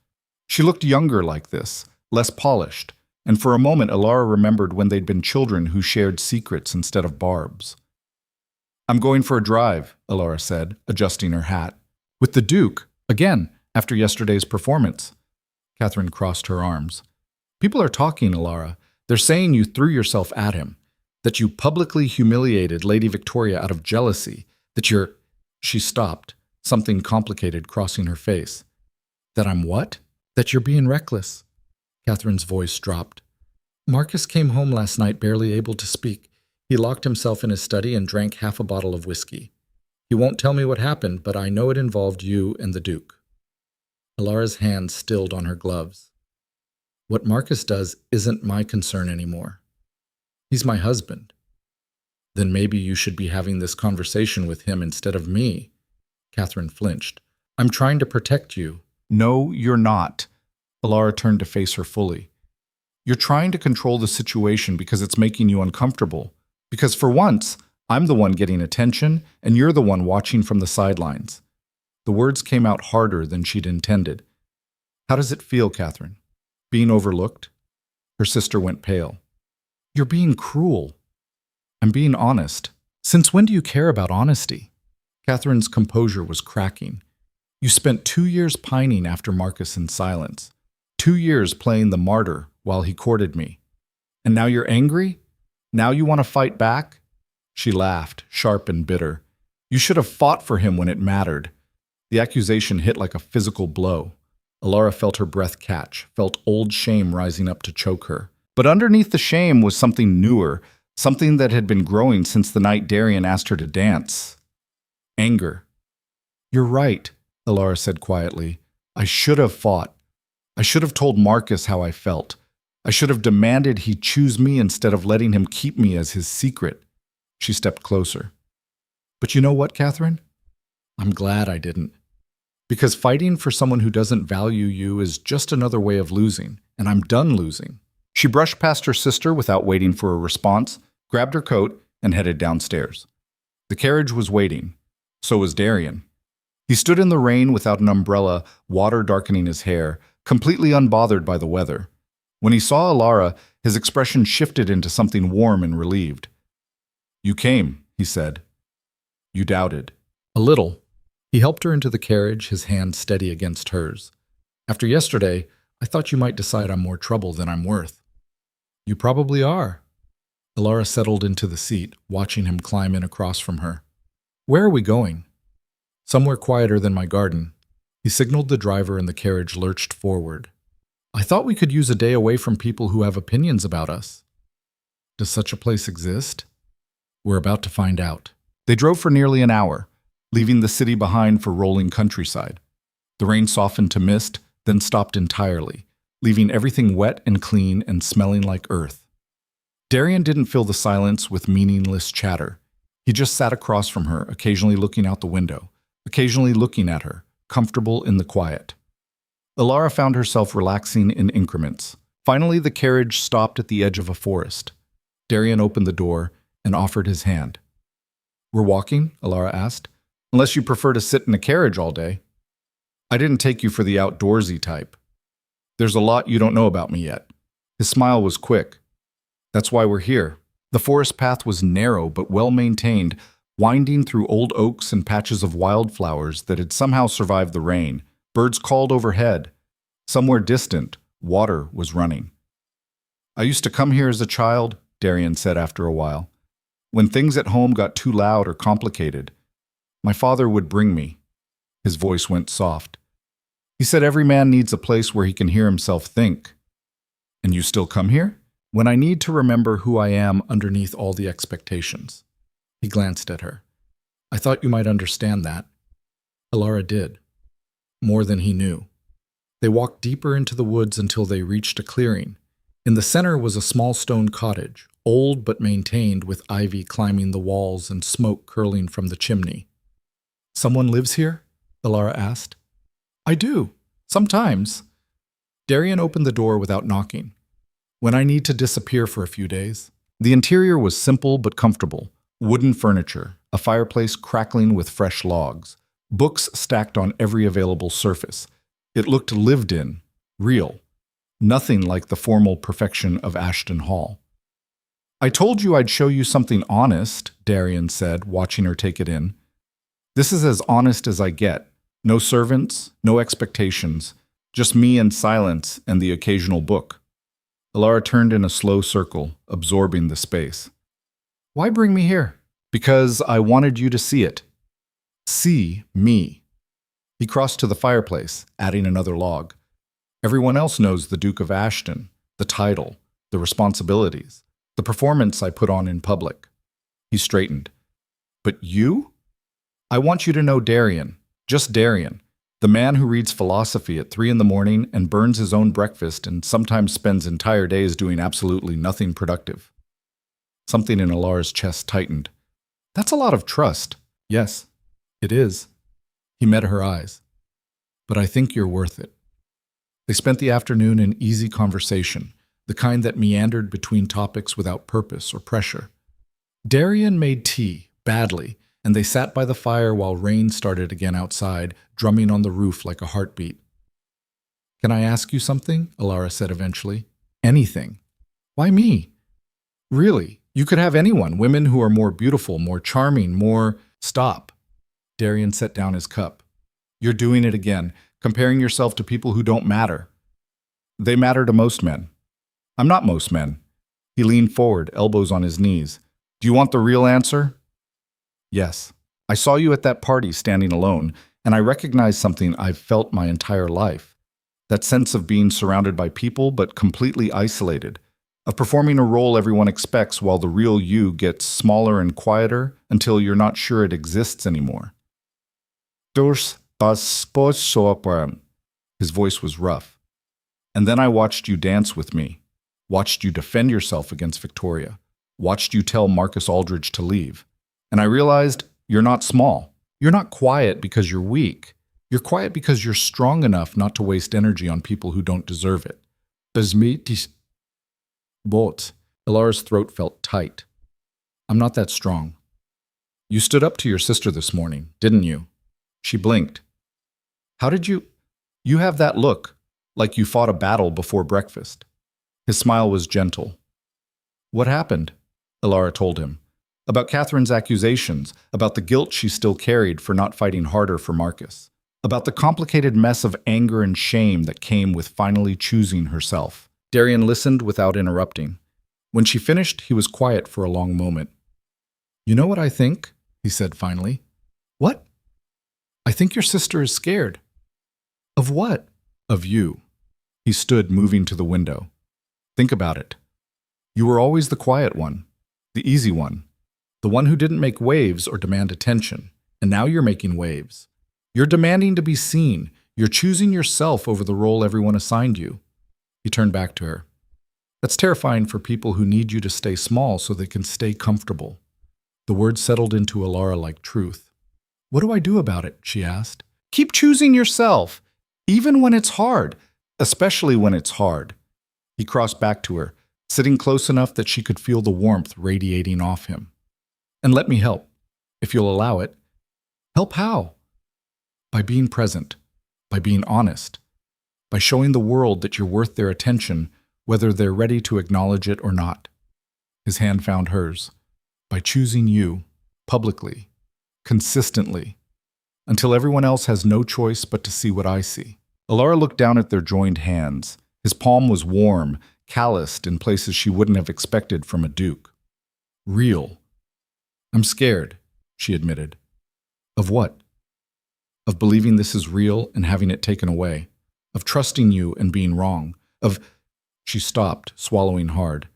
She looked younger like this, less polished, and for a moment Elara remembered when they'd been children who shared secrets instead of barbs. "I'm going for a drive," Elara said, adjusting her hat. "With the Duke, again, after yesterday's performance." Catherine crossed her arms. "People are talking, Elara. They're saying you threw yourself at him, that you publicly humiliated Lady Victoria out of jealousy, that you're—" She stopped, something complicated crossing her face. "That I'm what?" "That you're being reckless." Catherine's voice dropped. "Marcus came home last night barely able to speak. He locked himself in his study and drank half a bottle of whiskey. He won't tell me what happened, but I know it involved you and the Duke." Elara's hand stilled on her gloves. "What Marcus does isn't my concern anymore. He's my husband." "Then maybe you should be having this conversation with him instead of me." Catherine flinched. "I'm trying to protect you." "No, you're not." Elara turned to face her fully. "You're trying to control the situation because it's making you uncomfortable. Because for once, I'm the one getting attention, and you're the one watching from the sidelines." The words came out harder than she'd intended. "How does it feel, Catherine? Being overlooked?" Her sister went pale. "You're being cruel." "I'm being honest. Since when do you care about honesty?" Catherine's composure was cracking. "You spent 2 years pining after Marcus in silence. 2 years playing the martyr while he courted me. And now you're angry? Now you want to fight back?" She laughed, sharp and bitter. "You should have fought for him when it mattered." The accusation hit like a physical blow. Elara felt her breath catch, felt old shame rising up to choke her. But underneath the shame was something newer, something that had been growing since the night Darian asked her to dance. Anger. "You're right," Elara said quietly. "I should have fought. I should have told Marcus how I felt. I should have demanded he choose me instead of letting him keep me as his secret." She stepped closer. "But you know what, Catherine? I'm glad I didn't. Because fighting for someone who doesn't value you is just another way of losing, and I'm done losing." She brushed past her sister without waiting for a response, grabbed her coat, and headed downstairs. The carriage was waiting. So was Darian. He stood in the rain without an umbrella, water darkening his hair, completely unbothered by the weather. When he saw Elara, his expression shifted into something warm and relieved. "You came," he said. "You doubted." "A little." He helped her into the carriage, his hand steady against hers. "After yesterday, I thought you might decide I'm more trouble than I'm worth." "You probably are." Elara settled into the seat, watching him climb in across from her. "Where are we going?" "Somewhere quieter than my garden." He signaled the driver and the carriage lurched forward. "I thought we could use a day away from people who have opinions about us." "Does such a place exist?" "We're about to find out." They drove for nearly an hour, leaving the city behind for rolling countryside. The rain softened to mist, then stopped entirely, leaving everything wet and clean and smelling like earth. Darian didn't fill the silence with meaningless chatter. He just sat across from her, occasionally looking out the window, occasionally looking at her, comfortable in the quiet. Elara found herself relaxing in increments. Finally, the carriage stopped at the edge of a forest. Darian opened the door and offered his hand. "We're walking?" Elara asked. "Unless you prefer to sit in a carriage all day." "I didn't take you for the outdoorsy type. There's a lot you don't know about me yet." His smile was quick. "That's why we're here." The forest path was narrow but well-maintained, winding through old oaks and patches of wildflowers that had somehow survived the rain. Birds called overhead. Somewhere distant, water was running. "I used to come here as a child," Darian said after a while. "When things at home got too loud or complicated, my father would bring me." His voice went soft. "He said every man needs a place where he can hear himself think." "And you still come here?" "When I need to remember who I am underneath all the expectations." He glanced at her. "I thought you might understand that." Elara did. More than he knew. They walked deeper into the woods until they reached a clearing. In the center was a small stone cottage, old but maintained, with ivy climbing the walls and smoke curling from the chimney. "Someone lives here?" Elara asked. "I do. Sometimes." Darian opened the door without knocking. "When I need to disappear for a few days." The interior was simple but comfortable. Wooden furniture, a fireplace crackling with fresh logs, books stacked on every available surface. It looked lived in, real. Nothing like the formal perfection of Ashton Hall. "I told you I'd show you something honest," Darian said, watching her take it in. "This is as honest as I get. No servants, no expectations, just me and silence and the occasional book." Elara turned in a slow circle, absorbing the space. "Why bring me here?" "Because I wanted you to see it. See me." He crossed to the fireplace, adding another log. "Everyone else knows the Duke of Ashton, the title, the responsibilities, the performance I put on in public." He straightened. "But you? I want you to know Darian, just Darian, the man who reads philosophy at 3 in the morning and burns his own breakfast and sometimes spends entire days doing absolutely nothing productive." Something in Elara's chest tightened. "That's a lot of trust." "Yes, it is." He met her eyes. "But I think you're worth it." They spent the afternoon in easy conversation, the kind that meandered between topics without purpose or pressure. Darian made tea, badly, and they sat by the fire while rain started again outside, drumming on the roof like a heartbeat. "Can I ask you something?" Elara said eventually. "Anything." "Why me?" "Really, you could have anyone, women who are more beautiful, more charming, more—" "Stop." Darian set down his cup. "You're doing it again, comparing yourself to people who don't matter." "They matter to most men." "I'm not most men." He leaned forward, elbows on his knees. "Do you want the real answer?" "Yes. I saw you at that party standing alone, and I recognized something I've felt my entire life. That sense of being surrounded by people but completely isolated, of performing a role everyone expects while the real you gets smaller and quieter until you're not sure it exists anymore." His voice was rough. "And then I watched you dance with me, watched you defend yourself against Victoria, watched you tell Marcus Aldridge to leave. And I realized you're not small. You're not quiet because you're weak. You're quiet because you're strong enough not to waste energy on people who don't deserve it." But Elara's throat felt tight. "I'm not that strong." "You stood up to your sister this morning, didn't you?" She blinked. "How did you—" "You have that look, like you fought a battle before breakfast." His smile was gentle. "What happened?" Elara told him. About Catherine's accusations, about the guilt she still carried for not fighting harder for Marcus, about the complicated mess of anger and shame that came with finally choosing herself. Darian listened without interrupting. When she finished, he was quiet for a long moment. "You know what I think?" he said finally. "What?" "I think your sister is scared." "Of what?" "Of you." He stood, moving to the window. "Think about it. You were always the quiet one, the easy one, the one who didn't make waves or demand attention, and now you're making waves. You're demanding to be seen. You're choosing yourself over the role everyone assigned you." He turned back to her. That's terrifying for people who need you to stay small so they can stay comfortable. The words settled into Elara like truth. What do I do about it? She asked. Keep choosing yourself, even when it's hard, especially when it's hard. He crossed back to her, sitting close enough that she could feel the warmth radiating off him. And let me help, if you'll allow it. Help how? By being present, by being honest, by showing the world that you're worth their attention, whether they're ready to acknowledge it or not. His hand found hers. By choosing you, publicly, consistently, until everyone else has no choice but to see what I see. Elara looked down at their joined hands. His palm was warm, calloused in places she wouldn't have expected from a duke. Real. I'm scared, she admitted. Of what? Of believing this is real and having it taken away. Of trusting you and being wrong. Of... She stopped, swallowing hard.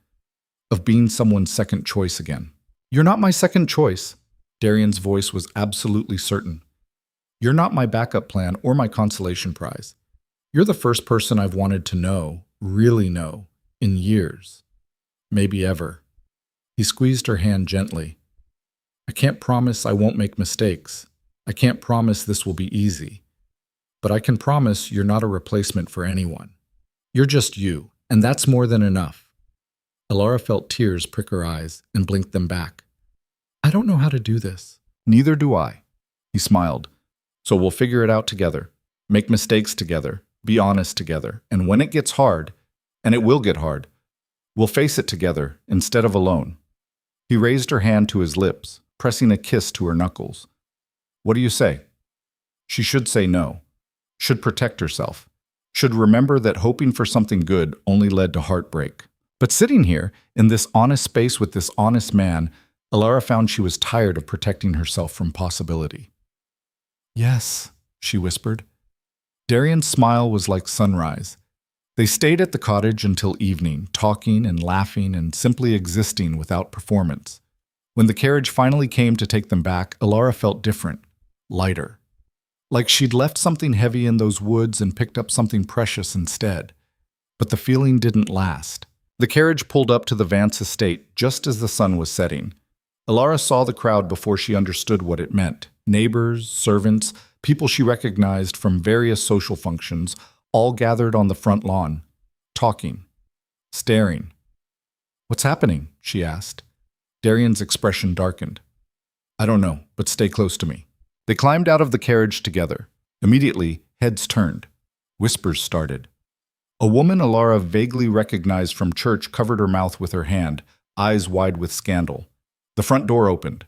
Of being someone's second choice again. You're not my second choice. Darian's voice was absolutely certain. You're not my backup plan or my consolation prize. You're the first person I've wanted to know, really know, in years. Maybe ever. He squeezed her hand gently. I can't promise I won't make mistakes. I can't promise this will be easy. But I can promise you're not a replacement for anyone. You're just you, and that's more than enough. Elara felt tears prick her eyes and blinked them back. I don't know how to do this. Neither do I. He smiled. So we'll figure it out together. Make mistakes together. Be honest together. And when it gets hard, and it will get hard, we'll face it together instead of alone. He raised her hand to his lips, pressing a kiss to her knuckles. What do you say? She should say no. Should protect herself. Should remember that hoping for something good only led to heartbreak. But sitting here, in this honest space with this honest man, Elara found she was tired of protecting herself from possibility. Yes, she whispered. Darian's smile was like sunrise. They stayed at the cottage until evening, talking and laughing and simply existing without performance. When the carriage finally came to take them back, Elara felt different, lighter. Like she'd left something heavy in those woods and picked up something precious instead. But the feeling didn't last. The carriage pulled up to the Vance estate just as the sun was setting. Elara saw the crowd before she understood what it meant. Neighbors, servants, people she recognized from various social functions, all gathered on the front lawn, talking, staring. What's happening? She asked. Darian's expression darkened. I don't know, but stay close to me. They climbed out of the carriage together. Immediately, heads turned. Whispers started. A woman Elara vaguely recognized from church covered her mouth with her hand, eyes wide with scandal. The front door opened.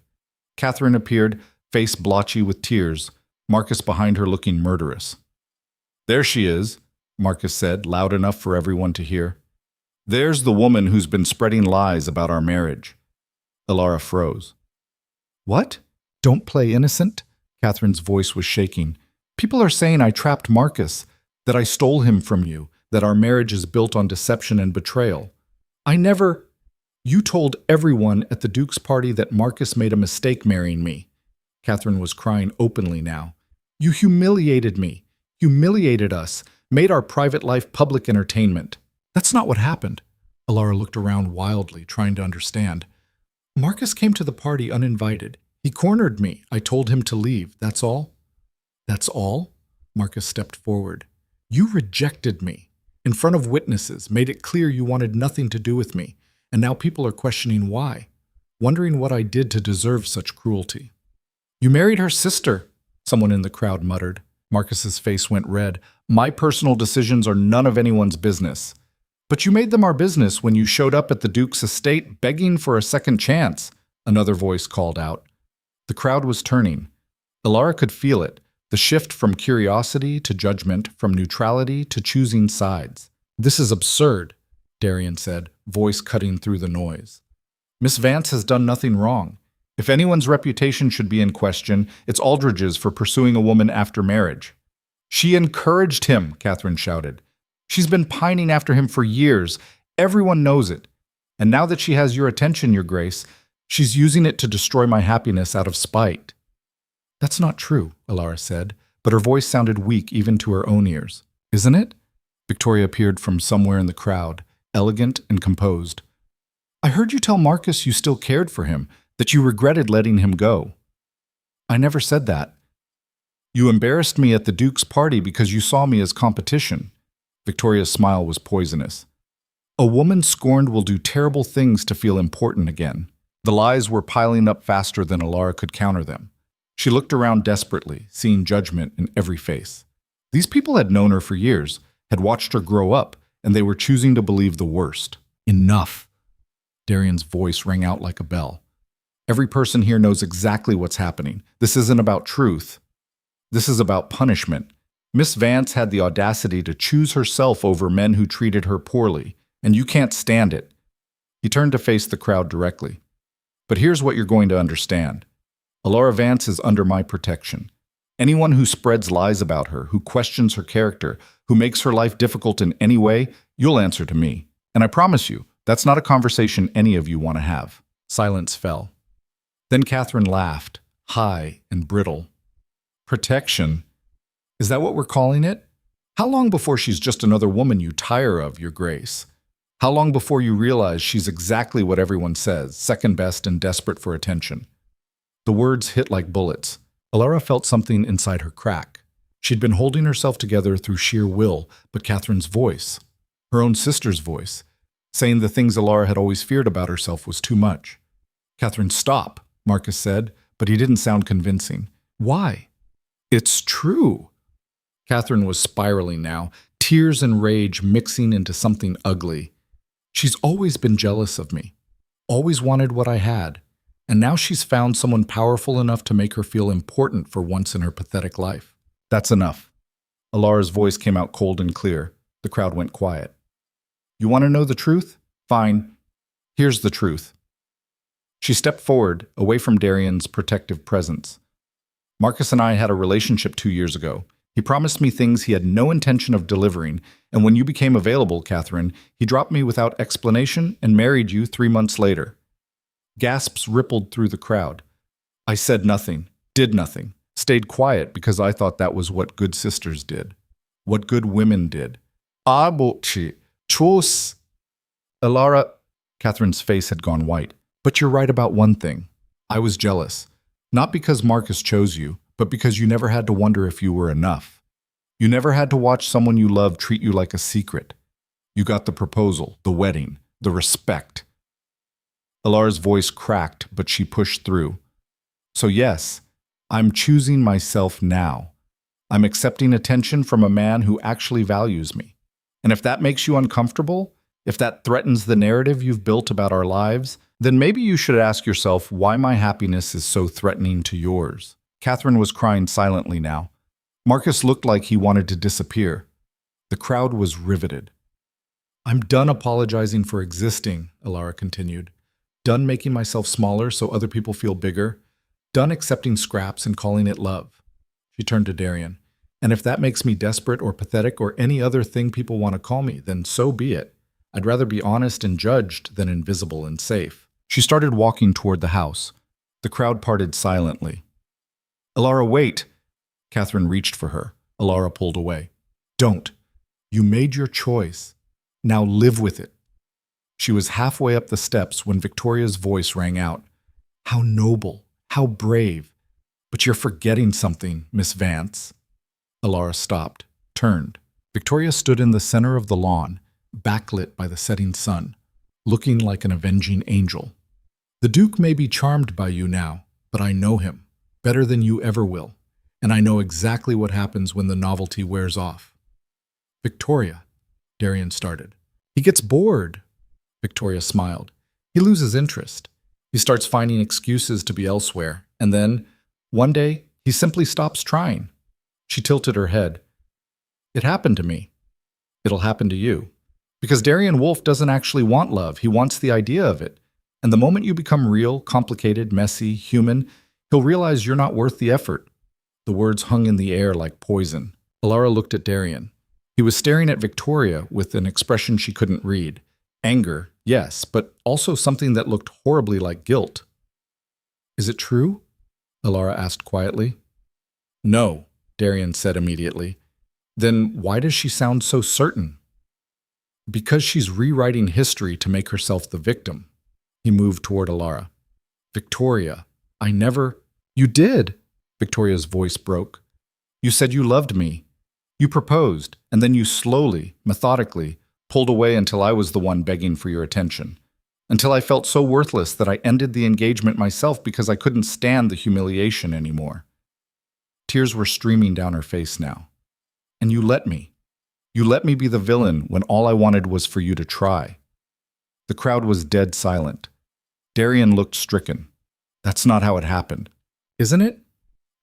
Catherine appeared, face blotchy with tears, Marcus behind her looking murderous. There she is, Marcus said, loud enough for everyone to hear. There's the woman who's been spreading lies about our marriage. Elara froze. What? Don't play innocent? Catherine's voice was shaking. People are saying I trapped Marcus, that I stole him from you, that our marriage is built on deception and betrayal. I never... You told everyone at the Duke's party that Marcus made a mistake marrying me. Catherine was crying openly now. You humiliated me, humiliated us, made our private life public entertainment. That's not what happened. Elara looked around wildly, trying to understand. Marcus came to the party uninvited. He cornered me. I told him to leave. That's all? That's all? Marcus stepped forward. You rejected me. In front of witnesses, made it clear you wanted nothing to do with me. And now people are questioning why, wondering what I did to deserve such cruelty. You married her sister, someone in the crowd muttered. Marcus's face went red. My personal decisions are none of anyone's business. But you made them our business when you showed up at the Duke's estate begging for a second chance, another voice called out. The crowd was turning. Elara could feel it, the shift from curiosity to judgment, from neutrality to choosing sides. This is absurd, Darian said, voice cutting through the noise. Miss Vance has done nothing wrong. If anyone's reputation should be in question, it's Aldridge's for pursuing a woman after marriage. She encouraged him, Catherine shouted. She's been pining after him for years. Everyone knows it. And now that she has your attention, Your Grace, she's using it to destroy my happiness out of spite. That's not true, Elara said, but her voice sounded weak even to her own ears. Isn't it? Victoria appeared from somewhere in the crowd, elegant and composed. I heard you tell Marcus you still cared for him, that you regretted letting him go. I never said that. You embarrassed me at the Duke's party because you saw me as competition. Victoria's smile was poisonous. A woman scorned will do terrible things to feel important again. The lies were piling up faster than Elara could counter them. She looked around desperately, seeing judgment in every face. These people had known her for years, had watched her grow up, and they were choosing to believe the worst. Enough! Darian's voice rang out like a bell. Every person here knows exactly what's happening. This isn't about truth. This is about punishment. Miss Vance had the audacity to choose herself over men who treated her poorly, and you can't stand it. He turned to face the crowd directly. But here's what you're going to understand. Elara Vance is under my protection. Anyone who spreads lies about her, who questions her character, who makes her life difficult in any way, you'll answer to me. And I promise you, that's not a conversation any of you want to have. Silence fell. Then Catherine laughed, high and brittle. Protection? Is that what we're calling it? How long before she's just another woman you tire of, Your Grace? How long before you realize she's exactly what everyone says, second best and desperate for attention? The words hit like bullets. Elara felt something inside her crack. She'd been holding herself together through sheer will, but Catherine's voice, her own sister's voice, saying the things Elara had always feared about herself was too much. Catherine, stop, Marcus said, but he didn't sound convincing. Why? It's true. Catherine was spiraling now, tears and rage mixing into something ugly. She's always been jealous of me, always wanted what I had, and now she's found someone powerful enough to make her feel important for once in her pathetic life. That's enough. Elara's voice came out cold and clear. The crowd went quiet. You want to know the truth? Fine. Here's the truth. She stepped forward, away from Darian's protective presence. Marcus and I had a relationship 2 years ago. He promised me things he had no intention of delivering, and when you became available, Catherine, he dropped me without explanation and married you 3 months later. Gasps rippled through the crowd. I said nothing, did nothing, stayed quiet because I thought that was what good sisters did, what good women did. Chos. Elara, Catherine's face had gone white. But you're right about one thing. I was jealous. Not because Marcus chose you, but because you never had to wonder if you were enough. You never had to watch someone you loved treat you like a secret. You got the proposal, the wedding, the respect. Elara's voice cracked, but she pushed through. So yes, I'm choosing myself now. I'm accepting attention from a man who actually values me. And if that makes you uncomfortable, if that threatens the narrative you've built about our lives, then maybe you should ask yourself why my happiness is so threatening to yours. Catherine was crying silently now. Marcus looked like he wanted to disappear. The crowd was riveted. I'm done apologizing for existing, Elara continued. Done making myself smaller so other people feel bigger. Done accepting scraps and calling it love. She turned to Darian. And if that makes me desperate or pathetic or any other thing people want to call me, then so be it. I'd rather be honest and judged than invisible and safe. She started walking toward the house. The crowd parted silently. Elara, wait! Catherine reached for her. Elara pulled away. Don't. You made your choice. Now live with it. She was halfway up the steps when Victoria's voice rang out. How noble, how brave. But you're forgetting something, Miss Vance. Elara stopped, turned. Victoria stood in the center of the lawn, backlit by the setting sun, looking like an avenging angel. The Duke may be charmed by you now, but I know him, better than you ever will, and I know exactly what happens when the novelty wears off. Victoria, Darian started. He gets bored. Victoria smiled. He loses interest. He starts finding excuses to be elsewhere, and then, one day, he simply stops trying. She tilted her head. It happened to me. It'll happen to you. Because Darian Wolfe doesn't actually want love. He wants the idea of it. And the moment you become real, complicated, messy, human, he'll realize you're not worth the effort. The words hung in the air like poison. Elara looked at Darian. He was staring at Victoria with an expression she couldn't read. Anger, yes, but also something that looked horribly like guilt. Is it true? Elara asked quietly. No, Darian said immediately. Then why does she sound so certain? Because she's rewriting history to make herself the victim. He moved toward Elara. Victoria, I never... You did! Victoria's voice broke. You said you loved me. You proposed, and then you slowly, methodically, pulled away until I was the one begging for your attention. Until I felt so worthless that I ended the engagement myself because I couldn't stand the humiliation anymore. Tears were streaming down her face now. And you let me. You let me be the villain when all I wanted was for you to try. The crowd was dead silent. Darian looked stricken. That's not how it happened. Isn't it?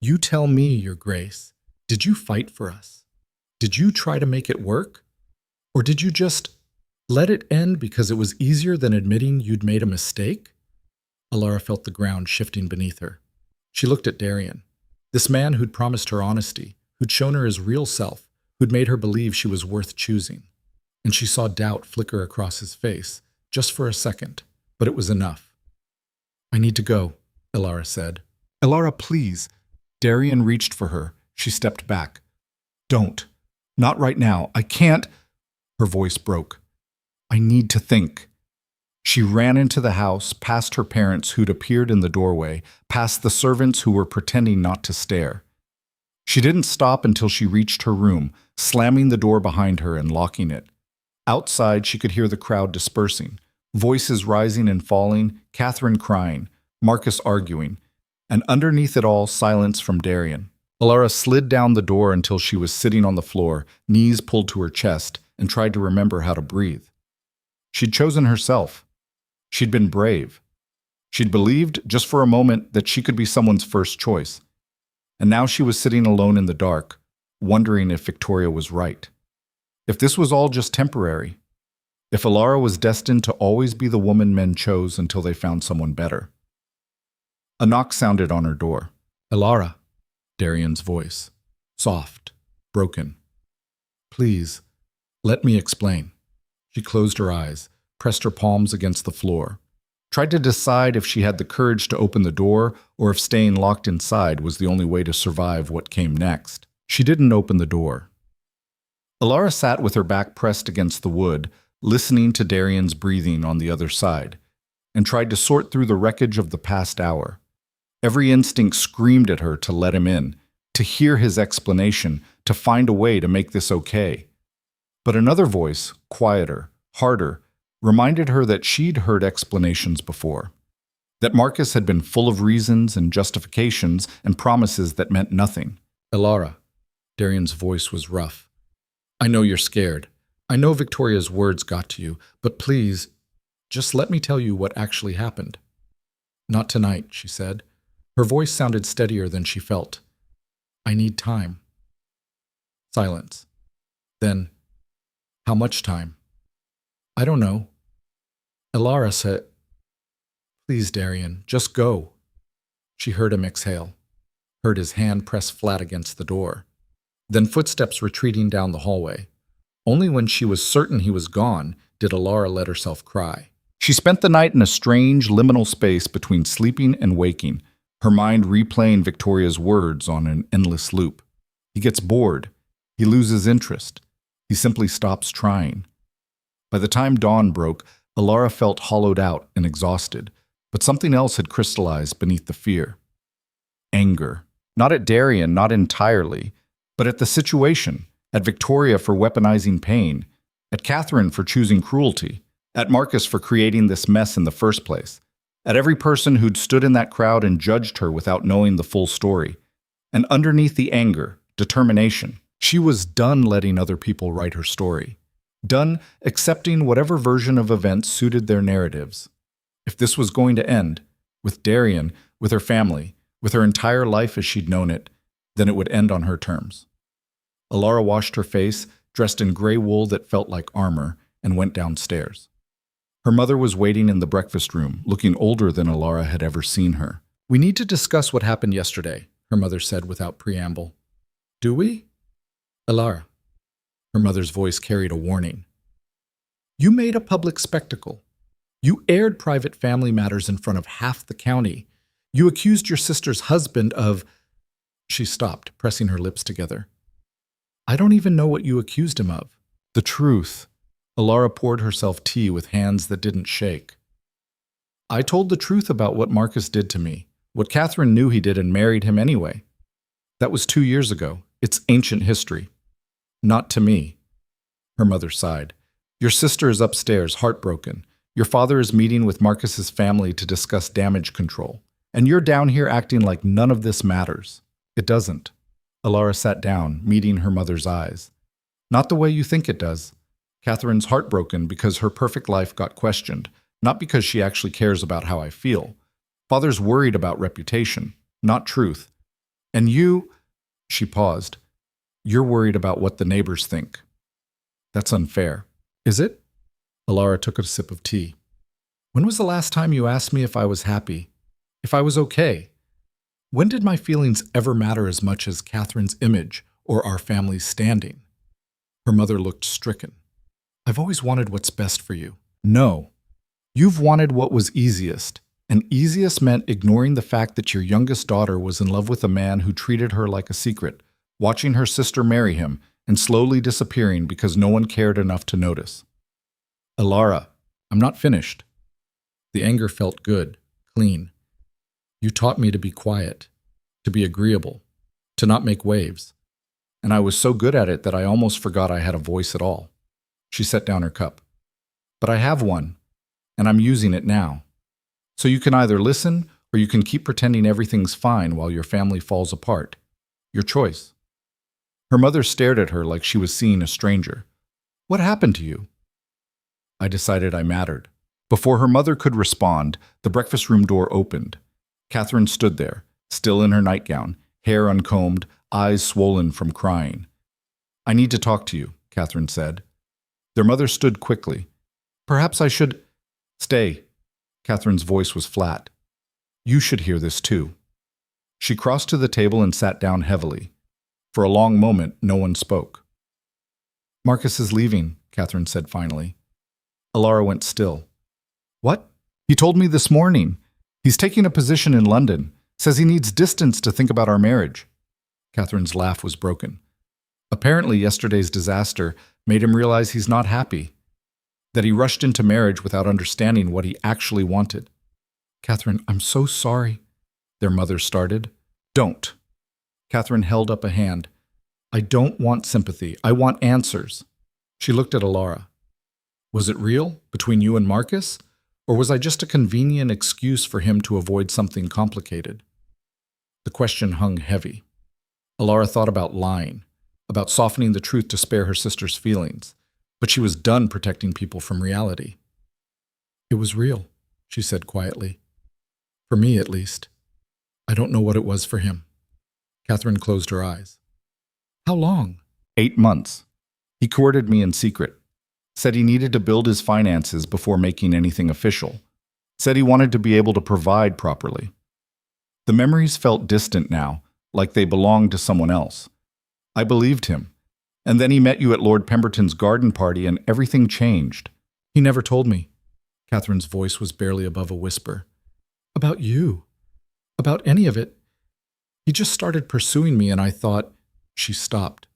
You tell me, Your Grace. Did you fight for us? Did you try to make it work? Or did you just let it end because it was easier than admitting you'd made a mistake? Elara felt the ground shifting beneath her. She looked at Darian, this man who'd promised her honesty, who'd shown her his real self, who'd made her believe she was worth choosing. And she saw doubt flicker across his face, just for a second, but it was enough. I need to go, Elara said. Elara, please. Darian reached for her. She stepped back. Don't. Not right now. I can't. Her voice broke. I need to think. She ran into the house, past her parents who'd appeared in the doorway, past the servants who were pretending not to stare. She didn't stop until she reached her room, slamming the door behind her and locking it. Outside, she could hear the crowd dispersing, voices rising and falling, Catherine crying, Marcus arguing, and underneath it all, silence from Darian. Elara slid down the door until she was sitting on the floor, knees pulled to her chest, and tried to remember how to breathe. She'd chosen herself. She'd been brave. She'd believed, just for a moment, that she could be someone's first choice. And now she was sitting alone in the dark, wondering if Victoria was right. If this was all just temporary. If Elara was destined to always be the woman men chose until they found someone better. A knock sounded on her door. Elara, Darian's voice. Soft, broken. Please, let me explain. She closed her eyes, pressed her palms against the floor, tried to decide if she had the courage to open the door or if staying locked inside was the only way to survive what came next. She didn't open the door. Elara sat with her back pressed against the wood, listening to Darian's breathing on the other side, and tried to sort through the wreckage of the past hour. Every instinct screamed at her to let him in, to hear his explanation, to find a way to make this okay. But another voice, quieter, harder, reminded her that she'd heard explanations before. That Marcus had been full of reasons and justifications and promises that meant nothing. Elara, Darian's voice was rough. I know you're scared. I know Victoria's words got to you, but please, just let me tell you what actually happened. Not tonight, she said. Her voice sounded steadier than she felt. I need time. Silence. Then, how much time? I don't know. Elara said, Please, Darian, just go. She heard him exhale, heard his hand press flat against the door. Then footsteps retreating down the hallway. Only when she was certain he was gone did Elara let herself cry. She spent the night in a strange, liminal space between sleeping and waking, her mind replaying Victoria's words on an endless loop. He gets bored. He loses interest. He simply stops trying. By the time dawn broke, Elara felt hollowed out and exhausted, but something else had crystallized beneath the fear. Anger. Not at Darian, not entirely, but at the situation, at Victoria for weaponizing pain, at Catherine for choosing cruelty, at Marcus for creating this mess in the first place, at every person who'd stood in that crowd and judged her without knowing the full story. And underneath the anger, determination. She was done letting other people write her story. Done accepting whatever version of events suited their narratives. If this was going to end, with Darian, with her family, with her entire life as she'd known it, then it would end on her terms. Elara washed her face, dressed in gray wool that felt like armor, and went downstairs. Her mother was waiting in the breakfast room, looking older than Elara had ever seen her. We need to discuss what happened yesterday, her mother said without preamble. Do we? Elara. Her mother's voice carried a warning. You made a public spectacle. You aired private family matters in front of half the county. You accused your sister's husband of... She stopped, pressing her lips together. I don't even know what you accused him of. The truth. Elara poured herself tea with hands that didn't shake. I told the truth about what Marcus did to me, what Catherine knew he did and married him anyway. That was 2 years ago. It's ancient history. Not to me. Her mother sighed. Your sister is upstairs, heartbroken. Your father is meeting with Marcus's family to discuss damage control. And you're down here acting like none of this matters. It doesn't. Elara sat down, meeting her mother's eyes. Not the way you think it does. Catherine's heartbroken because her perfect life got questioned, not because she actually cares about how I feel. Father's worried about reputation, not truth. And you, she paused, you're worried about what the neighbors think. That's unfair. Is it? Elara took a sip of tea. When was the last time you asked me if I was happy? If I was okay? When did my feelings ever matter as much as Catherine's image or our family's standing? Her mother looked stricken. I've always wanted what's best for you. No. You've wanted what was easiest. And easiest meant ignoring the fact that your youngest daughter was in love with a man who treated her like a secret, watching her sister marry him, and slowly disappearing because no one cared enough to notice. Elara, I'm not finished. The anger felt good, clean. You taught me to be quiet, to be agreeable, to not make waves. And I was so good at it that I almost forgot I had a voice at all. She set down her cup. But I have one, and I'm using it now. So you can either listen or you can keep pretending everything's fine while your family falls apart. Your choice. Her mother stared at her like she was seeing a stranger. What happened to you? I decided I mattered. Before her mother could respond, the breakfast room door opened. Catherine stood there, still in her nightgown, hair uncombed, eyes swollen from crying. I need to talk to you, Catherine said. Their mother stood quickly. Perhaps I should… Stay. Catherine's voice was flat. You should hear this too. She crossed to the table and sat down heavily. For a long moment, no one spoke. Marcus is leaving, Catherine said finally. Elara went still. What? He told me this morning. He's taking a position in London. Says he needs distance to think about our marriage. Catherine's laugh was broken. Apparently, yesterday's disaster made him realize he's not happy. That he rushed into marriage without understanding what he actually wanted. Catherine, I'm so sorry. Their mother started. Don't. Catherine held up a hand. I don't want sympathy. I want answers. She looked at Elara. Was it real, between you and Marcus? Or was I just a convenient excuse for him to avoid something complicated? The question hung heavy. Elara thought about lying, about softening the truth to spare her sister's feelings, but she was done protecting people from reality. It was real, she said quietly. For me, at least. I don't know what it was for him. Catherine closed her eyes. How long? 8 months. He courted me in secret. Said he needed to build his finances before making anything official. Said he wanted to be able to provide properly. The memories felt distant now, like they belonged to someone else. I believed him. And then he met you at Lord Pemberton's garden party and everything changed. He never told me. Catherine's voice was barely above a whisper. About you. About any of it. He just started pursuing me and I thought… She stopped.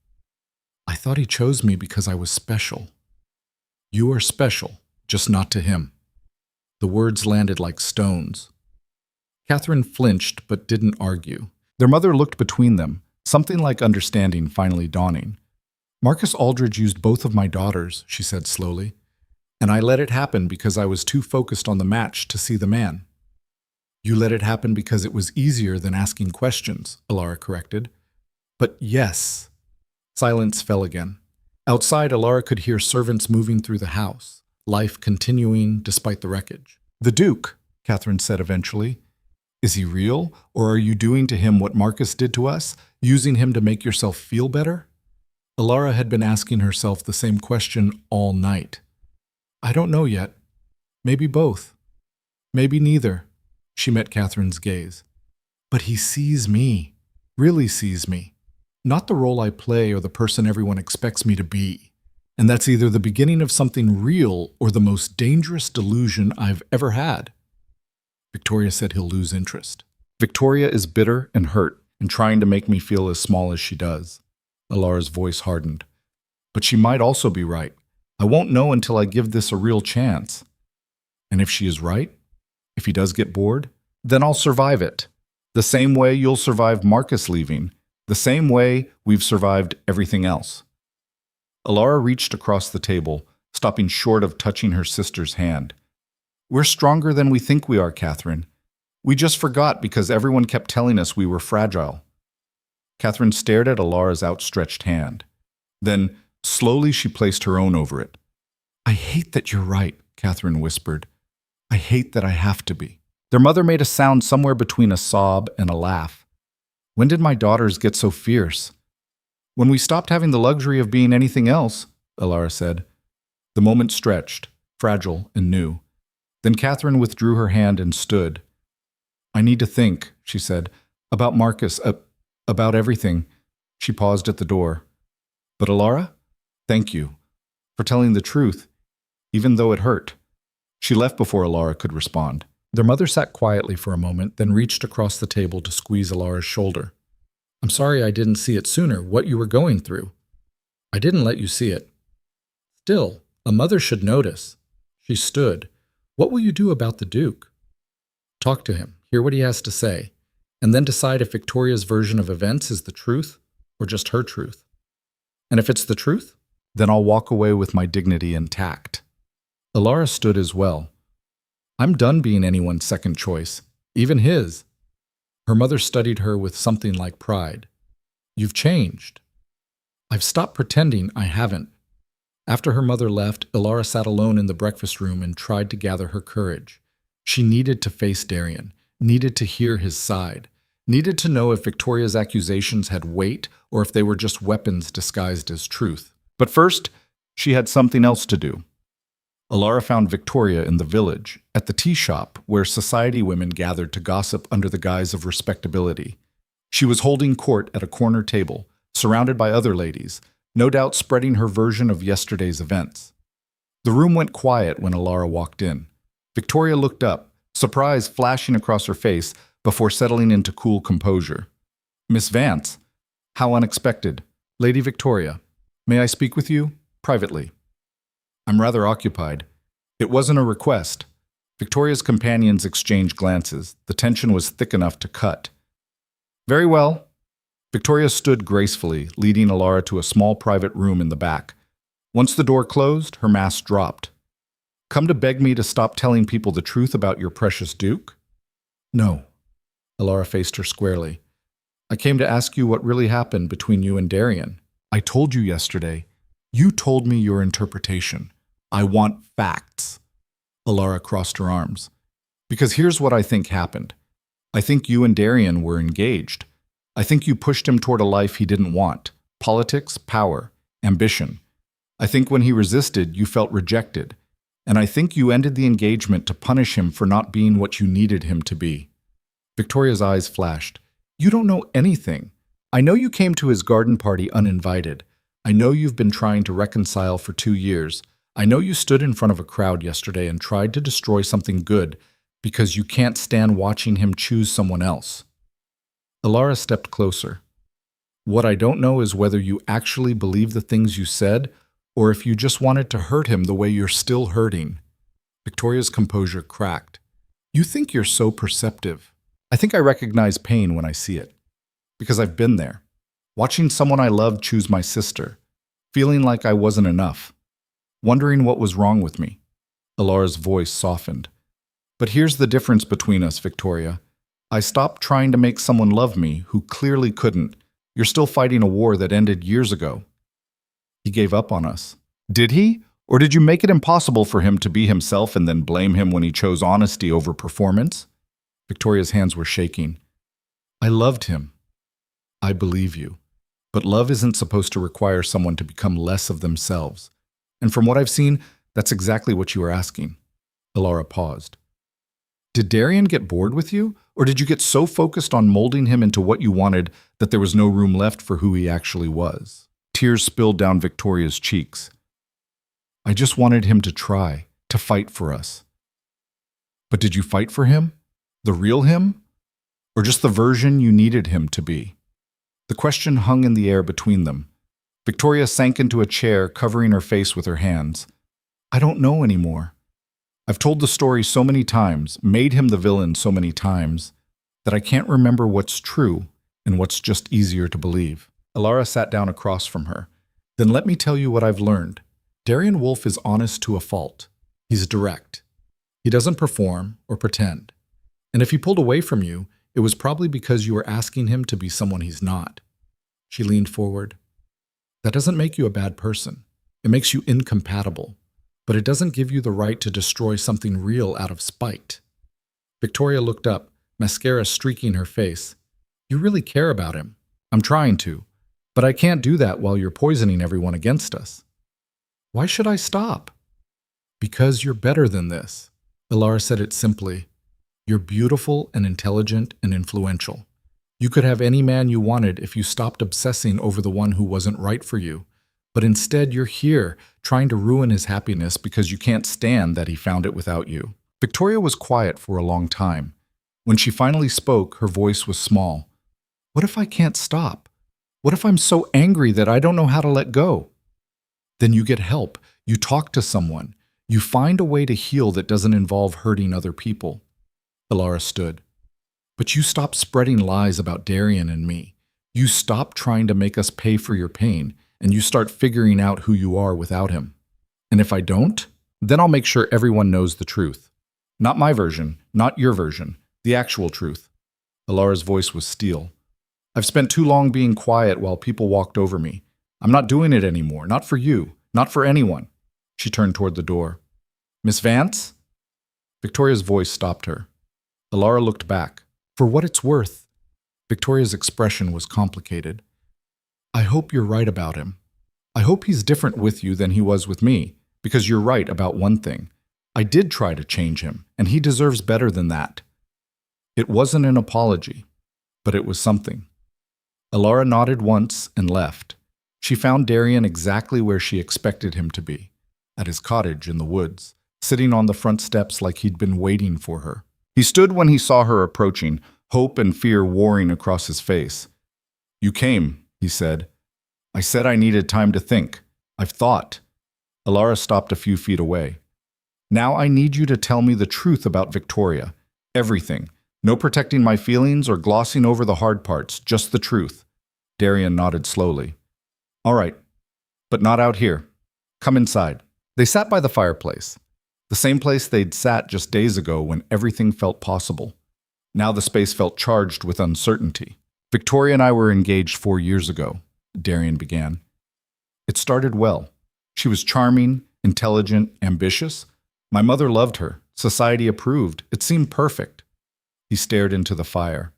I thought he chose me because I was special. You are special, just not to him. The words landed like stones. Catherine flinched but didn't argue. Their mother looked between them, something like understanding finally dawning. Marcus Aldridge used both of my daughters, she said slowly, and I let it happen because I was too focused on the match to see the man. You let it happen because it was easier than asking questions, Elara corrected. But yes. Silence fell again. Outside, Elara could hear servants moving through the house, life continuing despite the wreckage. The Duke, Catherine said eventually. Is he real, or are you doing to him what Marcus did to us, using him to make yourself feel better? Elara had been asking herself the same question all night. I don't know yet. Maybe both. Maybe neither. She met Catherine's gaze. But he sees me, really sees me. Not the role I play or the person everyone expects me to be. And that's either the beginning of something real or the most dangerous delusion I've ever had. Victoria said he'll lose interest. Victoria is bitter and hurt and trying to make me feel as small as she does. Elara's voice hardened. But she might also be right. I won't know until I give this a real chance. And if she is right, if he does get bored, then I'll survive it. The same way you'll survive Marcus leaving, the same way we've survived everything else. Elara reached across the table, stopping short of touching her sister's hand. We're stronger than we think we are, Catherine. We just forgot because everyone kept telling us we were fragile. Catherine stared at Elara's outstretched hand. Then, slowly she placed her own over it. I hate that you're right, Catherine whispered. I hate that I have to be. Their mother made a sound somewhere between a sob and a laugh. When did my daughters get so fierce? When we stopped having the luxury of being anything else, Elara said. The moment stretched, fragile and new. Then Catherine withdrew her hand and stood. I need to think, she said, about Marcus, about everything. She paused at the door. But Elara, thank you for telling the truth, even though it hurt. She left before Elara could respond. Their mother sat quietly for a moment, then reached across the table to squeeze Elara's shoulder. I'm sorry I didn't see it sooner, what you were going through. I didn't let you see it. Still, a mother should notice. She stood. What will you do about the Duke? Talk to him, hear what he has to say, and then decide if Victoria's version of events is the truth or just her truth. And if it's the truth, then I'll walk away with my dignity intact. Elara stood as well. I'm done being anyone's second choice, even his. Her mother studied her with something like pride. You've changed. I've stopped pretending I haven't. After her mother left, Elara sat alone in the breakfast room and tried to gather her courage. She needed to face Darian, needed to hear his side, needed to know if Victoria's accusations had weight or if they were just weapons disguised as truth. But first, she had something else to do. Elara found Victoria in the village, at the tea shop where society women gathered to gossip under the guise of respectability. She was holding court at a corner table, surrounded by other ladies, no doubt spreading her version of yesterday's events. The room went quiet when Elara walked in. Victoria looked up, surprise flashing across her face before settling into cool composure. Miss Vance, how unexpected. Lady Victoria, may I speak with you? Privately. I'm rather occupied. It wasn't a request. Victoria's companions exchanged glances. The tension was thick enough to cut. Very well. Victoria stood gracefully, leading Elara to a small private room in the back. Once the door closed, her mask dropped. Come to beg me to stop telling people the truth about your precious Duke? No. Elara faced her squarely. I came to ask you what really happened between you and Darian. I told you yesterday. You told me your interpretation. I want facts. Elara crossed her arms. Because here's what I think happened. I think you and Darian were engaged. I think you pushed him toward a life he didn't want. Politics, power, ambition. I think when he resisted, you felt rejected. And I think you ended the engagement to punish him for not being what you needed him to be. Victoria's eyes flashed. You don't know anything. I know you came to his garden party uninvited. I know you've been trying to reconcile for 2 years. I know you stood in front of a crowd yesterday and tried to destroy something good because you can't stand watching him choose someone else. Elara stepped closer. What I don't know is whether you actually believe the things you said or if you just wanted to hurt him the way you're still hurting. Victoria's composure cracked. You think you're so perceptive. I think I recognize pain when I see it. Because I've been there. Watching someone I loved choose my sister. Feeling like I wasn't enough. Wondering what was wrong with me. Elara's voice softened. But here's the difference between us, Victoria. I stopped trying to make someone love me who clearly couldn't. You're still fighting a war that ended years ago. He gave up on us. Did he? Or did you make it impossible for him to be himself and then blame him when he chose honesty over performance? Victoria's hands were shaking. I loved him. I believe you. But love isn't supposed to require someone to become less of themselves. And from what I've seen, that's exactly what you are asking. Elara paused. Did Darian get bored with you? Or did you get so focused on molding him into what you wanted that there was no room left for who he actually was? Tears spilled down Victoria's cheeks. I just wanted him to try, to fight for us. But did you fight for him? The real him? Or just the version you needed him to be? The question hung in the air between them. Victoria sank into a chair, covering her face with her hands. I don't know anymore. I've told the story so many times, made him the villain so many times, that I can't remember what's true and what's just easier to believe. Elara sat down across from her. Then let me tell you what I've learned. Darien Wolf is honest to a fault. He's direct. He doesn't perform or pretend. And if he pulled away from you, it was probably because you were asking him to be someone he's not. She leaned forward. That doesn't make you a bad person. It makes you incompatible. But it doesn't give you the right to destroy something real out of spite. Victoria looked up, mascara streaking her face. You really care about him. I'm trying to. But I can't do that while you're poisoning everyone against us. Why should I stop? Because you're better than this. Elara said it simply. You're beautiful and intelligent and influential. You could have any man you wanted if you stopped obsessing over the one who wasn't right for you. But instead you're here, trying to ruin his happiness because you can't stand that he found it without you. Victoria was quiet for a long time. When she finally spoke, her voice was small. What if I can't stop? What if I'm so angry that I don't know how to let go? Then you get help. You talk to someone. You find a way to heal that doesn't involve hurting other people. Elara stood. But you stop spreading lies about Darien and me. You stop trying to make us pay for your pain, and you start figuring out who you are without him. And if I don't, then I'll make sure everyone knows the truth. Not my version, not your version, the actual truth. Elara's voice was steel. I've spent too long being quiet while people walked over me. I'm not doing it anymore, not for you, not for anyone. She turned toward the door. Miss Vance? Victoria's voice stopped her. Elara looked back. For what it's worth, Victoria's expression was complicated. I hope you're right about him. I hope he's different with you than he was with me, because you're right about one thing. I did try to change him, and he deserves better than that. It wasn't an apology, but it was something. Elara nodded once and left. She found Darien exactly where she expected him to be, at his cottage in the woods, sitting on the front steps like he'd been waiting for her. He stood when he saw her approaching, hope and fear warring across his face. You came, he said. I said I needed time to think. I've thought. Elara stopped a few feet away. Now I need you to tell me the truth about Victoria. Everything. No protecting my feelings or glossing over the hard parts, just the truth. Darien nodded slowly. All right, but not out here. Come inside. They sat by the fireplace. The same place they'd sat just days ago when everything felt possible. Now the space felt charged with uncertainty. Victoria and I were engaged 4 years ago, Darien began. It started well. She was charming, intelligent, ambitious. My mother loved her. Society approved. It seemed perfect. He stared into the fire.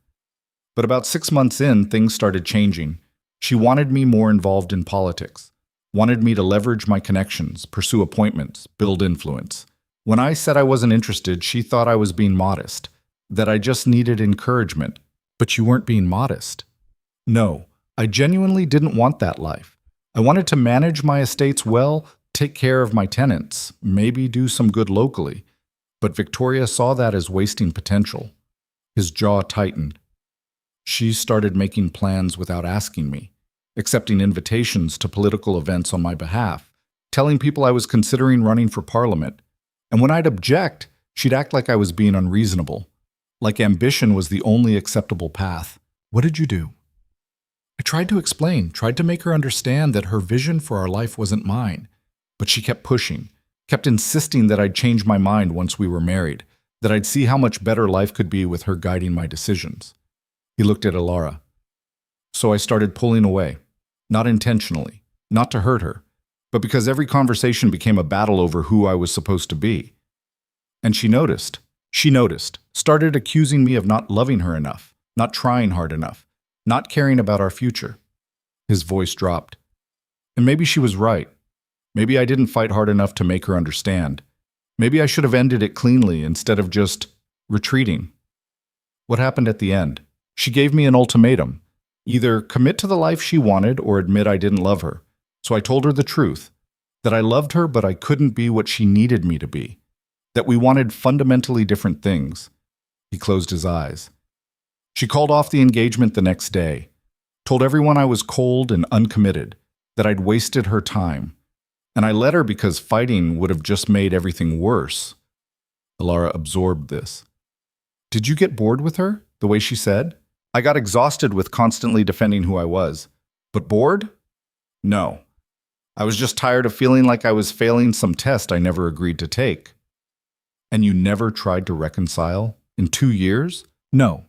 But about 6 months in, things started changing. She wanted me more involved in politics, wanted me to leverage my connections, pursue appointments, build influence. When I said I wasn't interested, she thought I was being modest, that I just needed encouragement. But you weren't being modest. No, I genuinely didn't want that life. I wanted to manage my estates well, take care of my tenants, maybe do some good locally. But Victoria saw that as wasting potential. His jaw tightened. She started making plans without asking me, accepting invitations to political events on my behalf, telling people I was considering running for parliament. And when I'd object, she'd act like I was being unreasonable, like ambition was the only acceptable path. What did you do? I tried to explain, tried to make her understand that her vision for our life wasn't mine. But she kept pushing, kept insisting that I'd change my mind once we were married, that I'd see how much better life could be with her guiding my decisions. He looked at Elara. So I started pulling away, not intentionally, not to hurt her, but because every conversation became a battle over who I was supposed to be. And she noticed, started accusing me of not loving her enough, not trying hard enough, not caring about our future. His voice dropped. And maybe she was right. Maybe I didn't fight hard enough to make her understand. Maybe I should have ended it cleanly instead of just retreating. What happened at the end? She gave me an ultimatum. Either commit to the life she wanted or admit I didn't love her. So I told her the truth, that I loved her but I couldn't be what she needed me to be, that we wanted fundamentally different things. He closed his eyes. She called off the engagement the next day, told everyone I was cold and uncommitted, that I'd wasted her time, and I let her because fighting would have just made everything worse. Elara absorbed this. Did you get bored with her, the way she said? I got exhausted with constantly defending who I was. But bored? No. I was just tired of feeling like I was failing some test I never agreed to take. And you never tried to reconcile? In 2 years? No.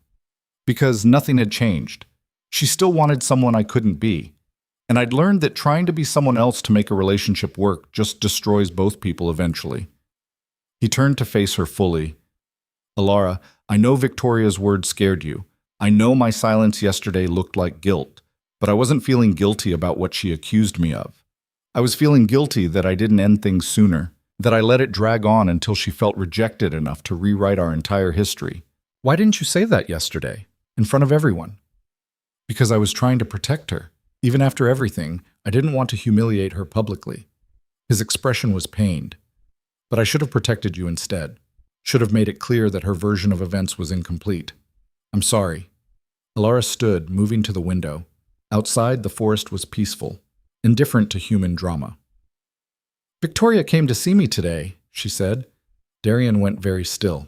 Because nothing had changed. She still wanted someone I couldn't be. And I'd learned that trying to be someone else to make a relationship work just destroys both people eventually. He turned to face her fully. Elara, I know Victoria's words scared you. I know my silence yesterday looked like guilt, but I wasn't feeling guilty about what she accused me of. I was feeling guilty that I didn't end things sooner, that I let it drag on until she felt rejected enough to rewrite our entire history. Why didn't you say that yesterday, in front of everyone? Because I was trying to protect her. Even after everything, I didn't want to humiliate her publicly. His expression was pained. But I should have protected you instead. Should have made it clear that her version of events was incomplete. I'm sorry. Elara stood, moving to the window. Outside, the forest was peaceful, indifferent to human drama. Victoria came to see me today, she said. Darian went very still.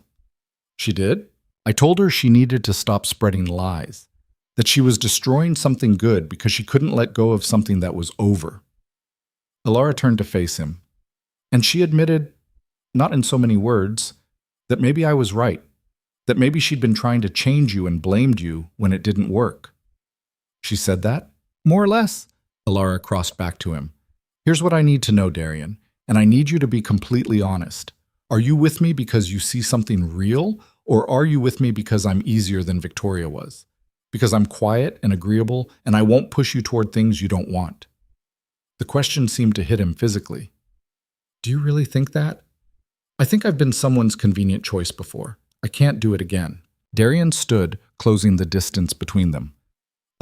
She did? I told her she needed to stop spreading lies, that she was destroying something good because she couldn't let go of something that was over. Elara turned to face him, and she admitted, not in so many words, that maybe I was right, that maybe she'd been trying to change you and blamed you when it didn't work. She said that? More or less. Elara crossed back to him. Here's what I need to know, Darian, and I need you to be completely honest. Are you with me because you see something real, or are you with me because I'm easier than Victoria was? Because I'm quiet and agreeable, and I won't push you toward things you don't want. The question seemed to hit him physically. Do you really think that? I think I've been someone's convenient choice before. I can't do it again. Darian stood, closing the distance between them.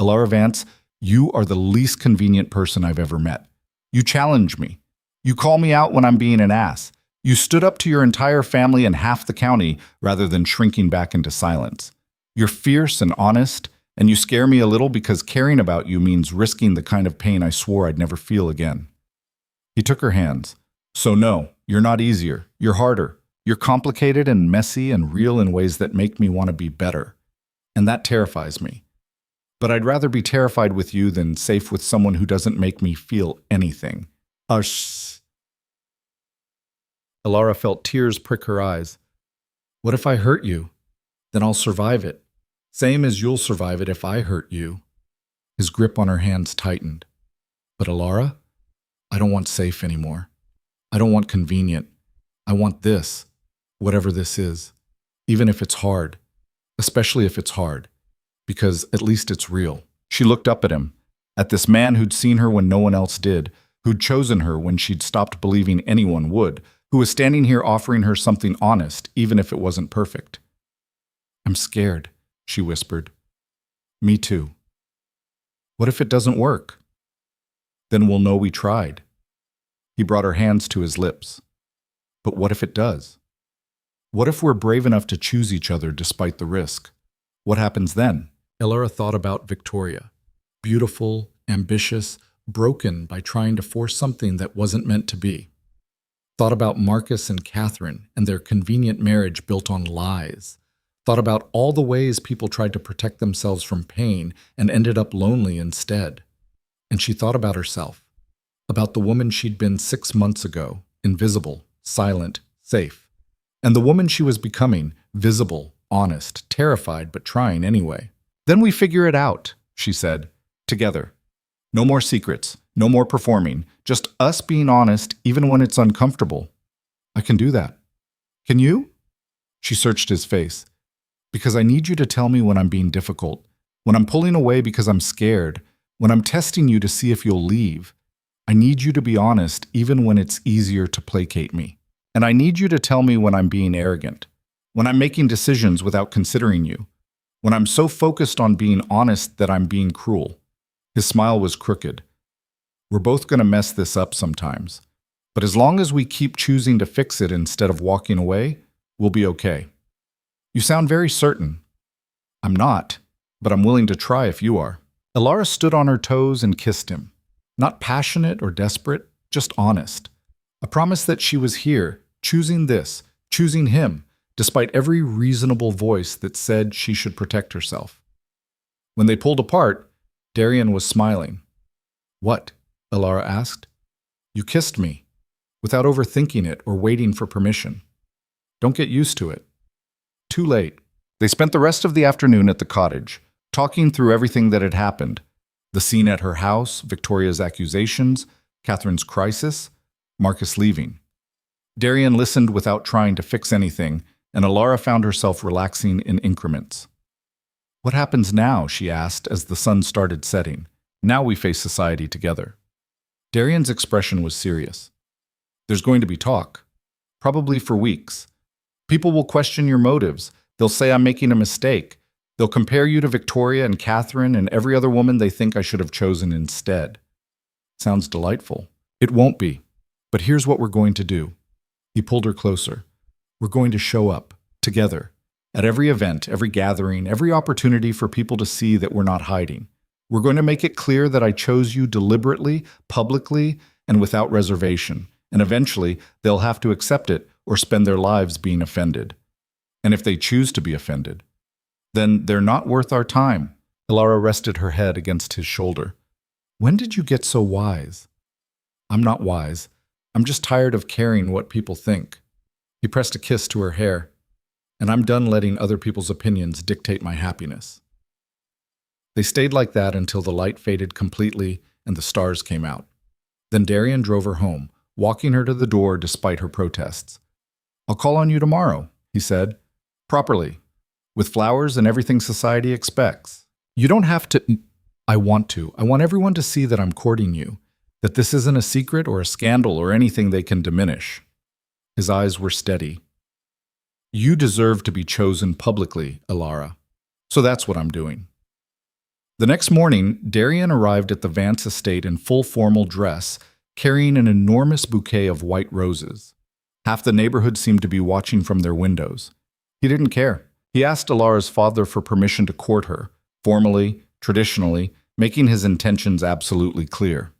Elara Vance, you are the least convenient person I've ever met. You challenge me. You call me out when I'm being an ass. You stood up to your entire family and half the county rather than shrinking back into silence. You're fierce and honest, and you scare me a little because caring about you means risking the kind of pain I swore I'd never feel again. He took her hands. So no, you're not easier. You're harder. You're complicated and messy and real in ways that make me want to be better. And that terrifies me. But I'd rather be terrified with you than safe with someone who doesn't make me feel anything. Elara felt tears prick her eyes. What if I hurt you? Then I'll survive it. Same as you'll survive it if I hurt you. His grip on her hands tightened. But Elara, I don't want safe anymore. I don't want convenient. I want this, whatever this is, even if it's hard, especially if it's hard, because at least it's real. She looked up at him, at this man who'd seen her when no one else did, who'd chosen her when she'd stopped believing anyone would, who was standing here offering her something honest, even if it wasn't perfect. I'm scared, she whispered. Me too. What if it doesn't work? Then we'll know we tried. He brought her hands to his lips. But what if it does? What if we're brave enough to choose each other despite the risk? What happens then? Elara thought about Victoria. Beautiful, ambitious, broken by trying to force something that wasn't meant to be. Thought about Marcus and Catherine and their convenient marriage built on lies. Thought about all the ways people tried to protect themselves from pain and ended up lonely instead. And she thought about herself, about the woman she'd been 6 months ago, invisible, silent, safe. And the woman she was becoming, visible, honest, terrified, but trying anyway. Then we figure it out, she said, together. No more secrets, no more performing, just us being honest even when it's uncomfortable. I can do that. Can you? She searched his face. Because I need you to tell me when I'm being difficult, when I'm pulling away because I'm scared, when I'm testing you to see if you'll leave. I need you to be honest even when it's easier to placate me. And I need you to tell me when I'm being arrogant, when I'm making decisions without considering you, when I'm so focused on being honest that I'm being cruel. His smile was crooked. We're both going to mess this up sometimes. But as long as we keep choosing to fix it instead of walking away, we'll be okay. You sound very certain. I'm not, but I'm willing to try if you are. Elara stood on her toes and kissed him. Not passionate or desperate, just honest. A promise that she was here, choosing this, choosing him, despite every reasonable voice that said she should protect herself. When they pulled apart, Darian was smiling. "What?" Elara asked. "You kissed me, without overthinking it or waiting for permission. Don't get used to it." Too late. They spent the rest of the afternoon at the cottage, talking through everything that had happened. The scene at her house, Victoria's accusations, Catherine's crisis, Marcus leaving. Darian listened without trying to fix anything, and Elara found herself relaxing in increments. "What happens now?" she asked as the sun started setting. "Now we face society together." Darian's expression was serious. "There's going to be talk. Probably for weeks. People will question your motives. They'll say I'm making a mistake. They'll compare you to Victoria and Catherine and every other woman they think I should have chosen instead." Sounds delightful. It won't be. But here's what we're going to do. He pulled her closer. We're going to show up, together, at every event, every gathering, every opportunity for people to see that we're not hiding. We're going to make it clear that I chose you deliberately, publicly, and without reservation. And eventually, they'll have to accept it or spend their lives being offended. And if they choose to be offended, then they're not worth our time. Elara rested her head against his shoulder. "When did you get so wise?" "I'm not wise. I'm just tired of caring what people think." He pressed a kiss to her hair. "And I'm done letting other people's opinions dictate my happiness." They stayed like that until the light faded completely and the stars came out. Then Darian drove her home, walking her to the door despite her protests. "I'll call on you tomorrow," he said. "Properly. With flowers and everything society expects. You don't have to—" "I want to. I want everyone to see that I'm courting you, that this isn't a secret or a scandal or anything they can diminish." His eyes were steady. "You deserve to be chosen publicly, Elara. So that's what I'm doing." The next morning, Darian arrived at the Vance estate in full formal dress, carrying an enormous bouquet of white roses. Half the neighborhood seemed to be watching from their windows. He didn't care. He asked Elara's father for permission to court her, formally, traditionally, making his intentions absolutely clear.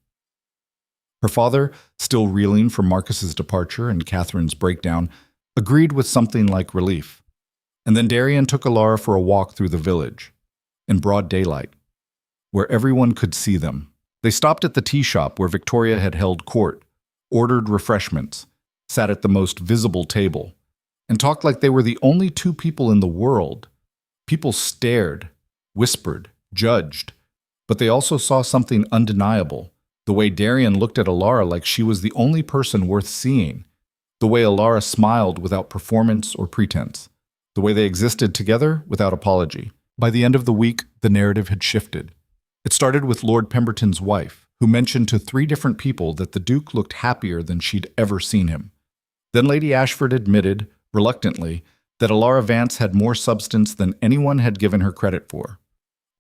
Her father, still reeling from Marcus's departure and Catherine's breakdown, agreed with something like relief. And then Darian took Elara for a walk through the village, in broad daylight, where everyone could see them. They stopped at the tea shop where Victoria had held court, ordered refreshments, sat at the most visible table, and talked like they were the only two people in the world. People stared, whispered, judged, but they also saw something undeniable. The way Darian looked at Elara like she was the only person worth seeing. The way Elara smiled without performance or pretense. The way they existed together without apology. By the end of the week, the narrative had shifted. It started with Lord Pemberton's wife, who mentioned to 3 different people that the Duke looked happier than she'd ever seen him. Then Lady Ashford admitted, reluctantly, that Elara Vance had more substance than anyone had given her credit for.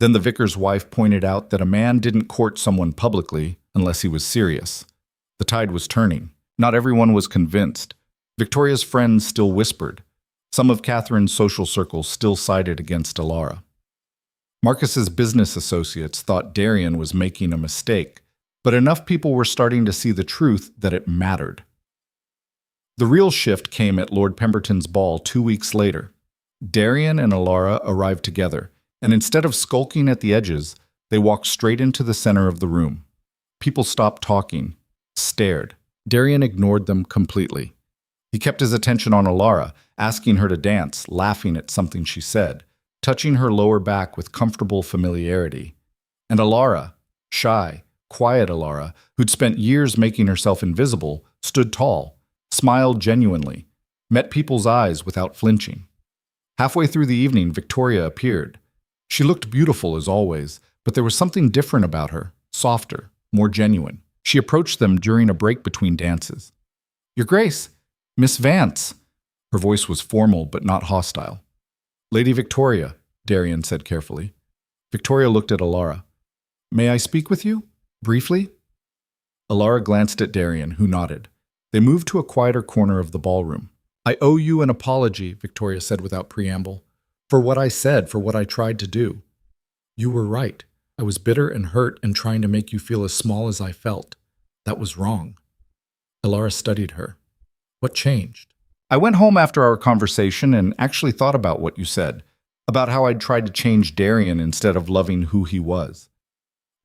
Then the vicar's wife pointed out that a man didn't court someone publicly unless he was serious. The tide was turning. Not everyone was convinced. Victoria's friends still whispered. Some of Catherine's social circles still sided against Elara. Marcus's business associates thought Darian was making a mistake, but enough people were starting to see the truth that it mattered. The real shift came at Lord Pemberton's ball 2 weeks later. Darian and Elara arrived together, and instead of skulking at the edges, they walked straight into the center of the room. People stopped talking, stared. Darian ignored them completely. He kept his attention on Elara, asking her to dance, laughing at something she said, touching her lower back with comfortable familiarity. And Elara, shy, quiet Elara, who'd spent years making herself invisible, stood tall, smiled genuinely, met people's eyes without flinching. Halfway through the evening, Victoria appeared. She looked beautiful as always, but there was something different about her, softer, more genuine. She approached them during a break between dances. "Your Grace, Miss Vance." Her voice was formal but not hostile. "Lady Victoria," Darian said carefully. Victoria looked at Elara. "May I speak with you? Briefly?" Elara glanced at Darian, who nodded. They moved to a quieter corner of the ballroom. "I owe you an apology," Victoria said without preamble, "for what I said, for what I tried to do. You were right. I was bitter and hurt and trying to make you feel as small as I felt. That was wrong. Elara studied her. What changed? I went home after our conversation and actually thought about what you said, about how I'd tried to change Darian instead of loving who he was.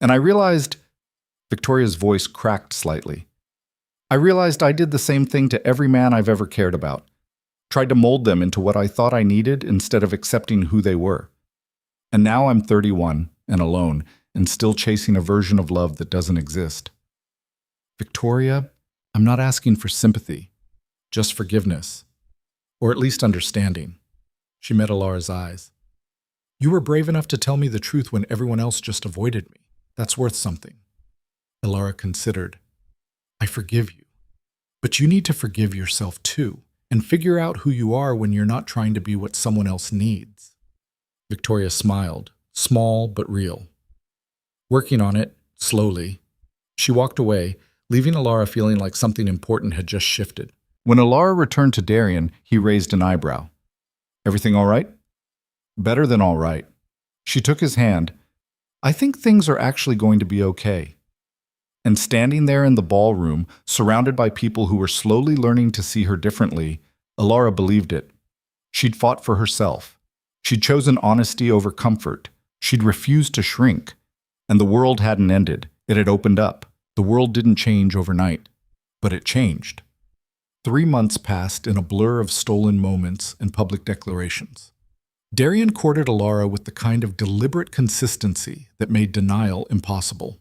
And I realized, Victoria's voice cracked slightly. I realized I did the same thing to every man I've ever cared about. Tried to mold them into what I thought I needed instead of accepting who they were. And now I'm 31 and alone and still chasing a version of love that doesn't exist. Victoria, I'm not asking for sympathy, just forgiveness, or at least understanding. She met Elara's eyes. You were brave enough to tell me the truth when everyone else just avoided me. That's worth something. Elara considered. I forgive you. But you need to forgive yourself too, and figure out who you are when you're not trying to be what someone else needs. Victoria smiled, small but real. Working on it, slowly, she walked away, leaving Elara feeling like something important had just shifted. When Elara returned to Darian, he raised an eyebrow. Everything all right? Better than all right. She took his hand. I think things are actually going to be okay. And standing there in the ballroom, surrounded by people who were slowly learning to see her differently, Elara believed it. She'd fought for herself. She'd chosen honesty over comfort. She'd refused to shrink. And the world hadn't ended. It had opened up. The world didn't change overnight. But it changed. 3 months passed in a blur of stolen moments and public declarations. Darian courted Elara with the kind of deliberate consistency that made denial impossible.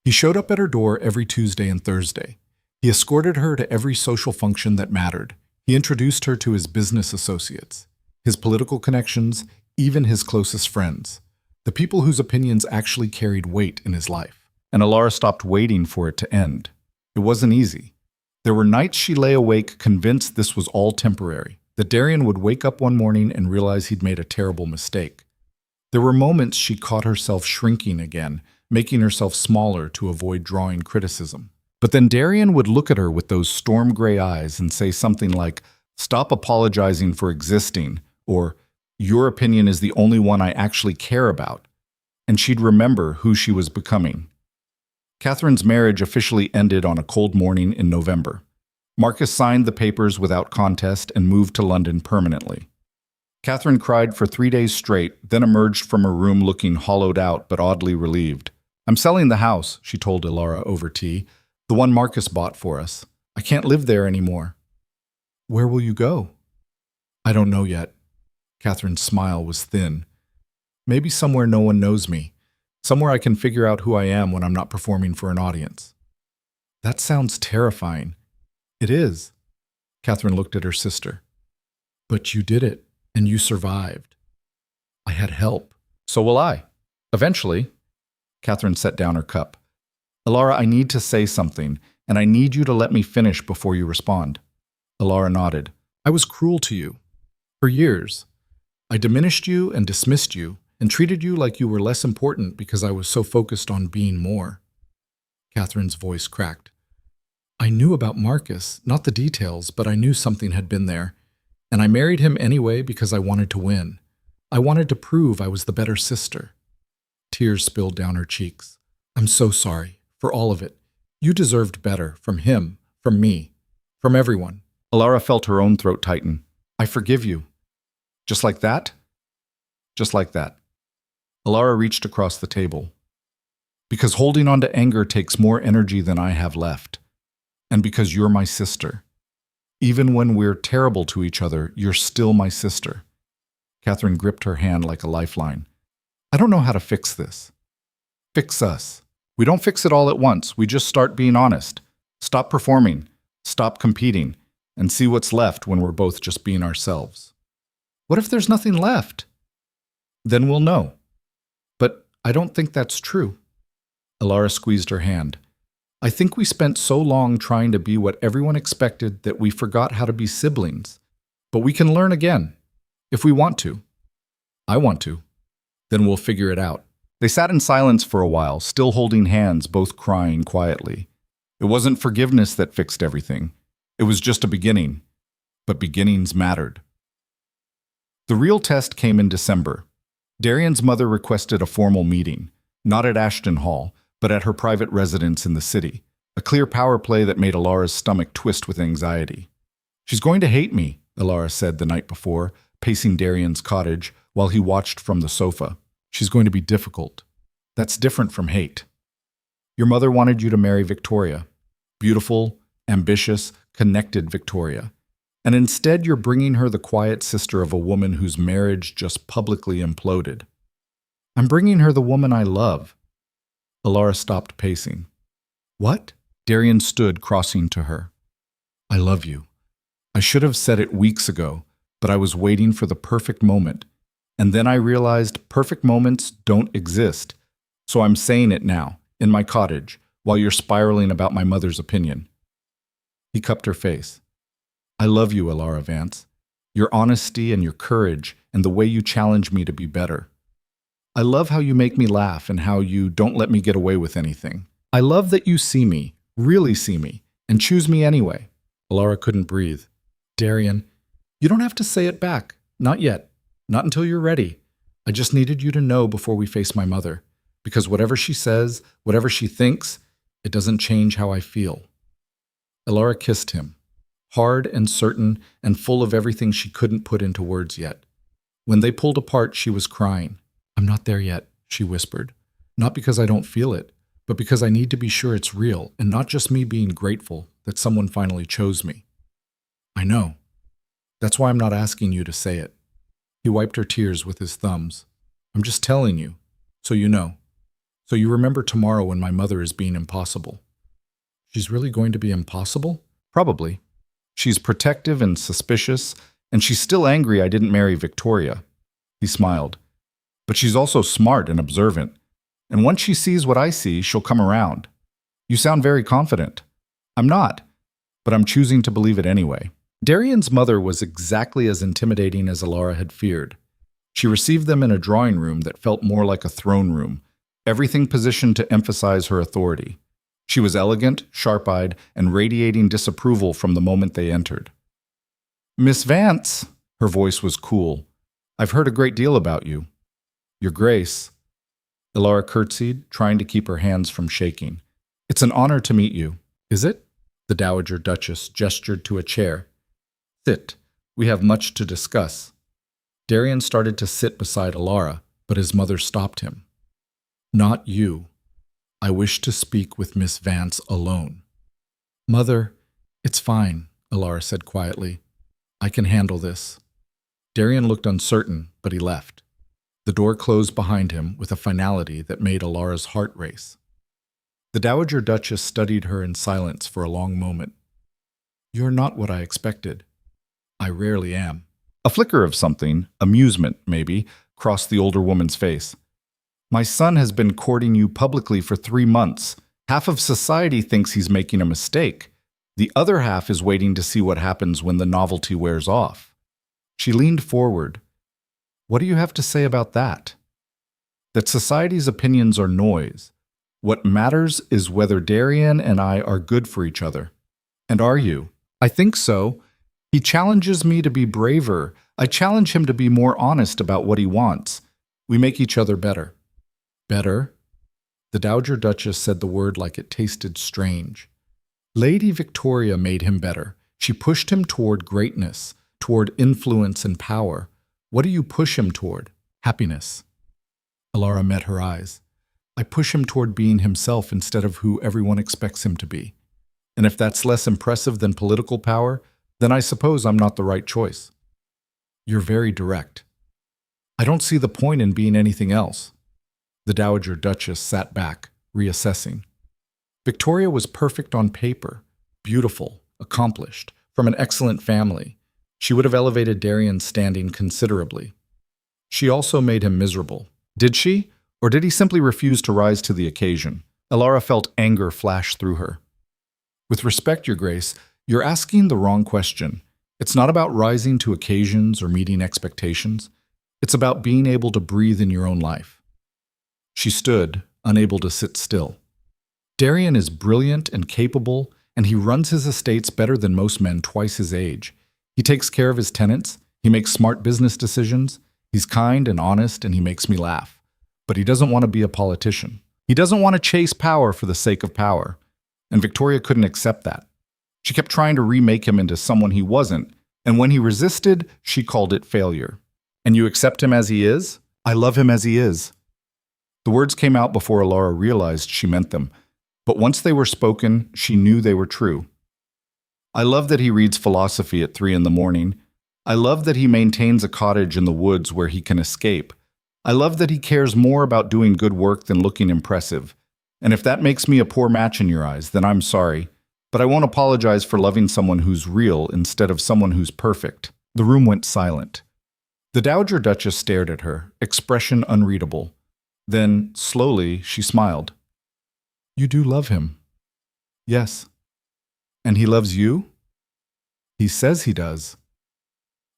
He showed up at her door every Tuesday and Thursday. He escorted her to every social function that mattered. He introduced her to his business associates, his political connections, even his closest friends, the people whose opinions actually carried weight in his life. And Elara stopped waiting for it to end. It wasn't easy. There were nights she lay awake convinced this was all temporary, that Darian would wake up one morning and realize he'd made a terrible mistake. There were moments she caught herself shrinking again, making herself smaller to avoid drawing criticism. But then Darian would look at her with those storm gray eyes and say something like, "Stop apologizing for existing," or "Your opinion is the only one I actually care about." And she'd remember who she was becoming. Catherine's marriage officially ended on a cold morning in November. Marcus signed the papers without contest and moved to London permanently. Catherine cried for 3 days straight, then emerged from her room looking hollowed out but oddly relieved. "I'm selling the house," she told Elara over tea, "the one Marcus bought for us. I can't live there anymore." "Where will you go?" "I don't know yet." Catherine's smile was thin. "Maybe somewhere no one knows me. Somewhere I can figure out who I am when I'm not performing for an audience." "That sounds terrifying." "It is." Catherine looked at her sister. "But you did it, and you survived." "I had help." "So will I. Eventually." Catherine set down her cup. "Elara, I need to say something, and I need you to let me finish before you respond." Elara nodded. "I was cruel to you. For years. I diminished you and dismissed you, and treated you like you were less important because I was so focused on being more." Catherine's voice cracked. "I knew about Marcus, not the details, but I knew something had been there. And I married him anyway because I wanted to win. I wanted to prove I was the better sister." Tears spilled down her cheeks. "I'm so sorry, for all of it. You deserved better, from him, from me, from everyone." Elara felt her own throat tighten. "I forgive you." "Just like that?" "Just like that." Elara reached across the table. "Because holding on to anger takes more energy than I have left. And because you're my sister. Even when we're terrible to each other, you're still my sister." Catherine gripped her hand like a lifeline. "I don't know how to fix this." "Fix us. We don't fix it all at once. We just start being honest. Stop performing. Stop competing. And see what's left when we're both just being ourselves." "What if there's nothing left?" "Then we'll know." "But I don't think that's true." Elara squeezed her hand. "I think we spent so long trying to be what everyone expected that we forgot how to be siblings. But we can learn again, if we want to." "I want to." "Then we'll figure it out." They sat in silence for a while, still holding hands, both crying quietly. It wasn't forgiveness that fixed everything. It was just a beginning. But beginnings mattered. The real test came in December. Darian's mother requested a formal meeting. Not at Ashton Hall, but at her private residence in the city. A clear power play that made Elara's stomach twist with anxiety. "She's going to hate me," Elara said the night before, pacing Darian's cottage while he watched from the sofa. "She's going to be difficult. That's different from hate. Your mother wanted you to marry Victoria. Beautiful, ambitious, connected Victoria. And instead you're bringing her the quiet sister of a woman whose marriage just publicly imploded. I'm bringing her the woman I love." Elara stopped pacing. "What?" Darian stood, crossing to her. "I love you. I should have said it weeks ago, but I was waiting for the perfect moment. And then I realized perfect moments don't exist. So I'm saying it now, in my cottage, while you're spiraling about my mother's opinion." He cupped her face. "I love you, Elara Vance. Your honesty and your courage and the way you challenge me to be better. I love how you make me laugh and how you don't let me get away with anything. I love that you see me, really see me, and choose me anyway." Elara couldn't breathe. "Darian, you don't have to say it back. Not yet. Not until you're ready. I just needed you to know before we face my mother. Because whatever she says, whatever she thinks, it doesn't change how I feel." Elara kissed him, hard and certain and full of everything she couldn't put into words yet. When they pulled apart, she was crying. "I'm not there yet," she whispered. "Not because I don't feel it, but because I need to be sure it's real and not just me being grateful that someone finally chose me." "I know. That's why I'm not asking you to say it." He wiped her tears with his thumbs. "I'm just telling you, so you know. So you remember tomorrow when my mother is being impossible." "She's really going to be impossible?" "Probably. She's protective and suspicious, and she's still angry I didn't marry Victoria." He smiled. "But she's also smart and observant. And once she sees what I see, she'll come around. You sound very confident." "I'm not, but I'm choosing to believe it anyway." Darian's mother was exactly as intimidating as Elara had feared. She received them in a drawing room that felt more like a throne room, everything positioned to emphasize her authority. She was elegant, sharp-eyed, and radiating disapproval from the moment they entered. "Miss Vance," her voice was cool, "I've heard a great deal about you." "Your Grace." Elara curtsied, trying to keep her hands from shaking. "It's an honor to meet you." "Is it?" The Dowager Duchess gestured to a chair. "Sit. We have much to discuss." Darian started to sit beside Elara, but his mother stopped him. "Not you. I wish to speak with Miss Vance alone." "Mother, it's fine," Elara said quietly. "I can handle this." Darian looked uncertain, but he left. The door closed behind him with a finality that made Elara's heart race. The Dowager Duchess studied her in silence for a long moment. "You're not what I expected." "I rarely am." A flicker of something, amusement maybe, crossed the older woman's face. "My son has been courting you publicly for 3 months. Half of society thinks he's making a mistake. The other half is waiting to see what happens when the novelty wears off." She leaned forward. "What do you have to say about that?" "That society's opinions are noise. What matters is whether Darian and I are good for each other." "And are you?" "I think so. He challenges me to be braver. I challenge him to be more honest about what he wants. We make each other better." "Better?" The Dowager Duchess said the word like it tasted strange. "Lady Victoria made him better. She pushed him toward greatness, toward influence and power. What do you push him toward?" "Happiness." Elara met her eyes. "I push him toward being himself instead of who everyone expects him to be. And if that's less impressive than political power, then I suppose I'm not the right choice." "You're very direct." "I don't see the point in being anything else." The Dowager Duchess sat back, reassessing. Victoria was perfect on paper, beautiful, accomplished, from an excellent family. She would have elevated Darian's standing considerably. She also made him miserable. Did she? Or did he simply refuse to rise to the occasion? Elara felt anger flash through her. "With respect, Your Grace, you're asking the wrong question. It's not about rising to occasions or meeting expectations. It's about being able to breathe in your own life." She stood, unable to sit still. "Darian is brilliant and capable, and he runs his estates better than most men twice his age. He takes care of his tenants, he makes smart business decisions, he's kind and honest, and he makes me laugh. But he doesn't want to be a politician. He doesn't want to chase power for the sake of power. And Victoria couldn't accept that. She kept trying to remake him into someone he wasn't, and when he resisted, she called it failure. And you accept him as he is? I love him as he is. The words came out before Elara realized she meant them, but once they were spoken, she knew they were true. I love that he reads philosophy at 3 in the morning. I love that he maintains a cottage in the woods where he can escape. I love that he cares more about doing good work than looking impressive. And if that makes me a poor match in your eyes, then I'm sorry. But I won't apologize for loving someone who's real instead of someone who's perfect. The room went silent. The Dowager Duchess stared at her, expression unreadable. Then, slowly, she smiled. You do love him. Yes. And he loves you? He says he does.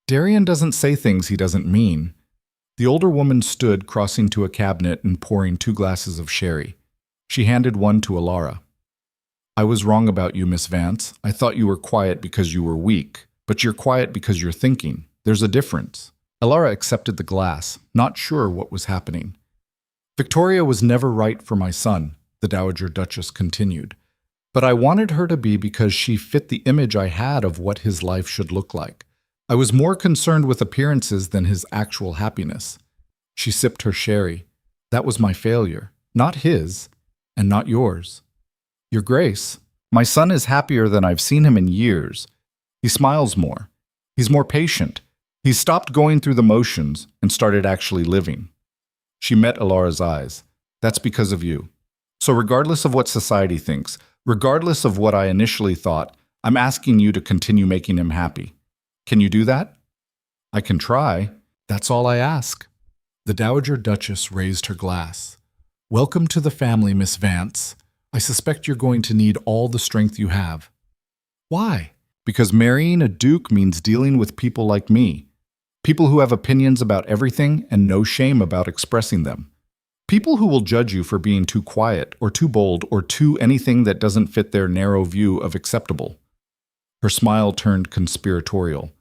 Darian doesn't say things he doesn't mean. The older woman stood, crossing to a cabinet and pouring 2 glasses of sherry. She handed one to Elara. I was wrong about you, Miss Vance. I thought you were quiet because you were weak, but you're quiet because you're thinking. There's a difference. Elara accepted the glass, not sure what was happening. Victoria was never right for my son, the Dowager Duchess continued. But I wanted her to be because she fit the image I had of what his life should look like. I was more concerned with appearances than his actual happiness. She sipped her sherry. That was my failure, not his, and not yours. Your Grace, my son is happier than I've seen him in years. He smiles more. He's more patient. He's stopped going through the motions and started actually living. She met Elara's eyes. That's because of you. So regardless of what society thinks, regardless of what I initially thought, I'm asking you to continue making him happy. Can you do that? I can try. That's all I ask. The Dowager Duchess raised her glass. Welcome to the family, Miss Vance. I suspect you're going to need all the strength you have. Why? Because marrying a duke means dealing with people like me. People who have opinions about everything and no shame about expressing them. People who will judge you for being too quiet or too bold or too anything that doesn't fit their narrow view of acceptable. Her smile turned conspiratorial.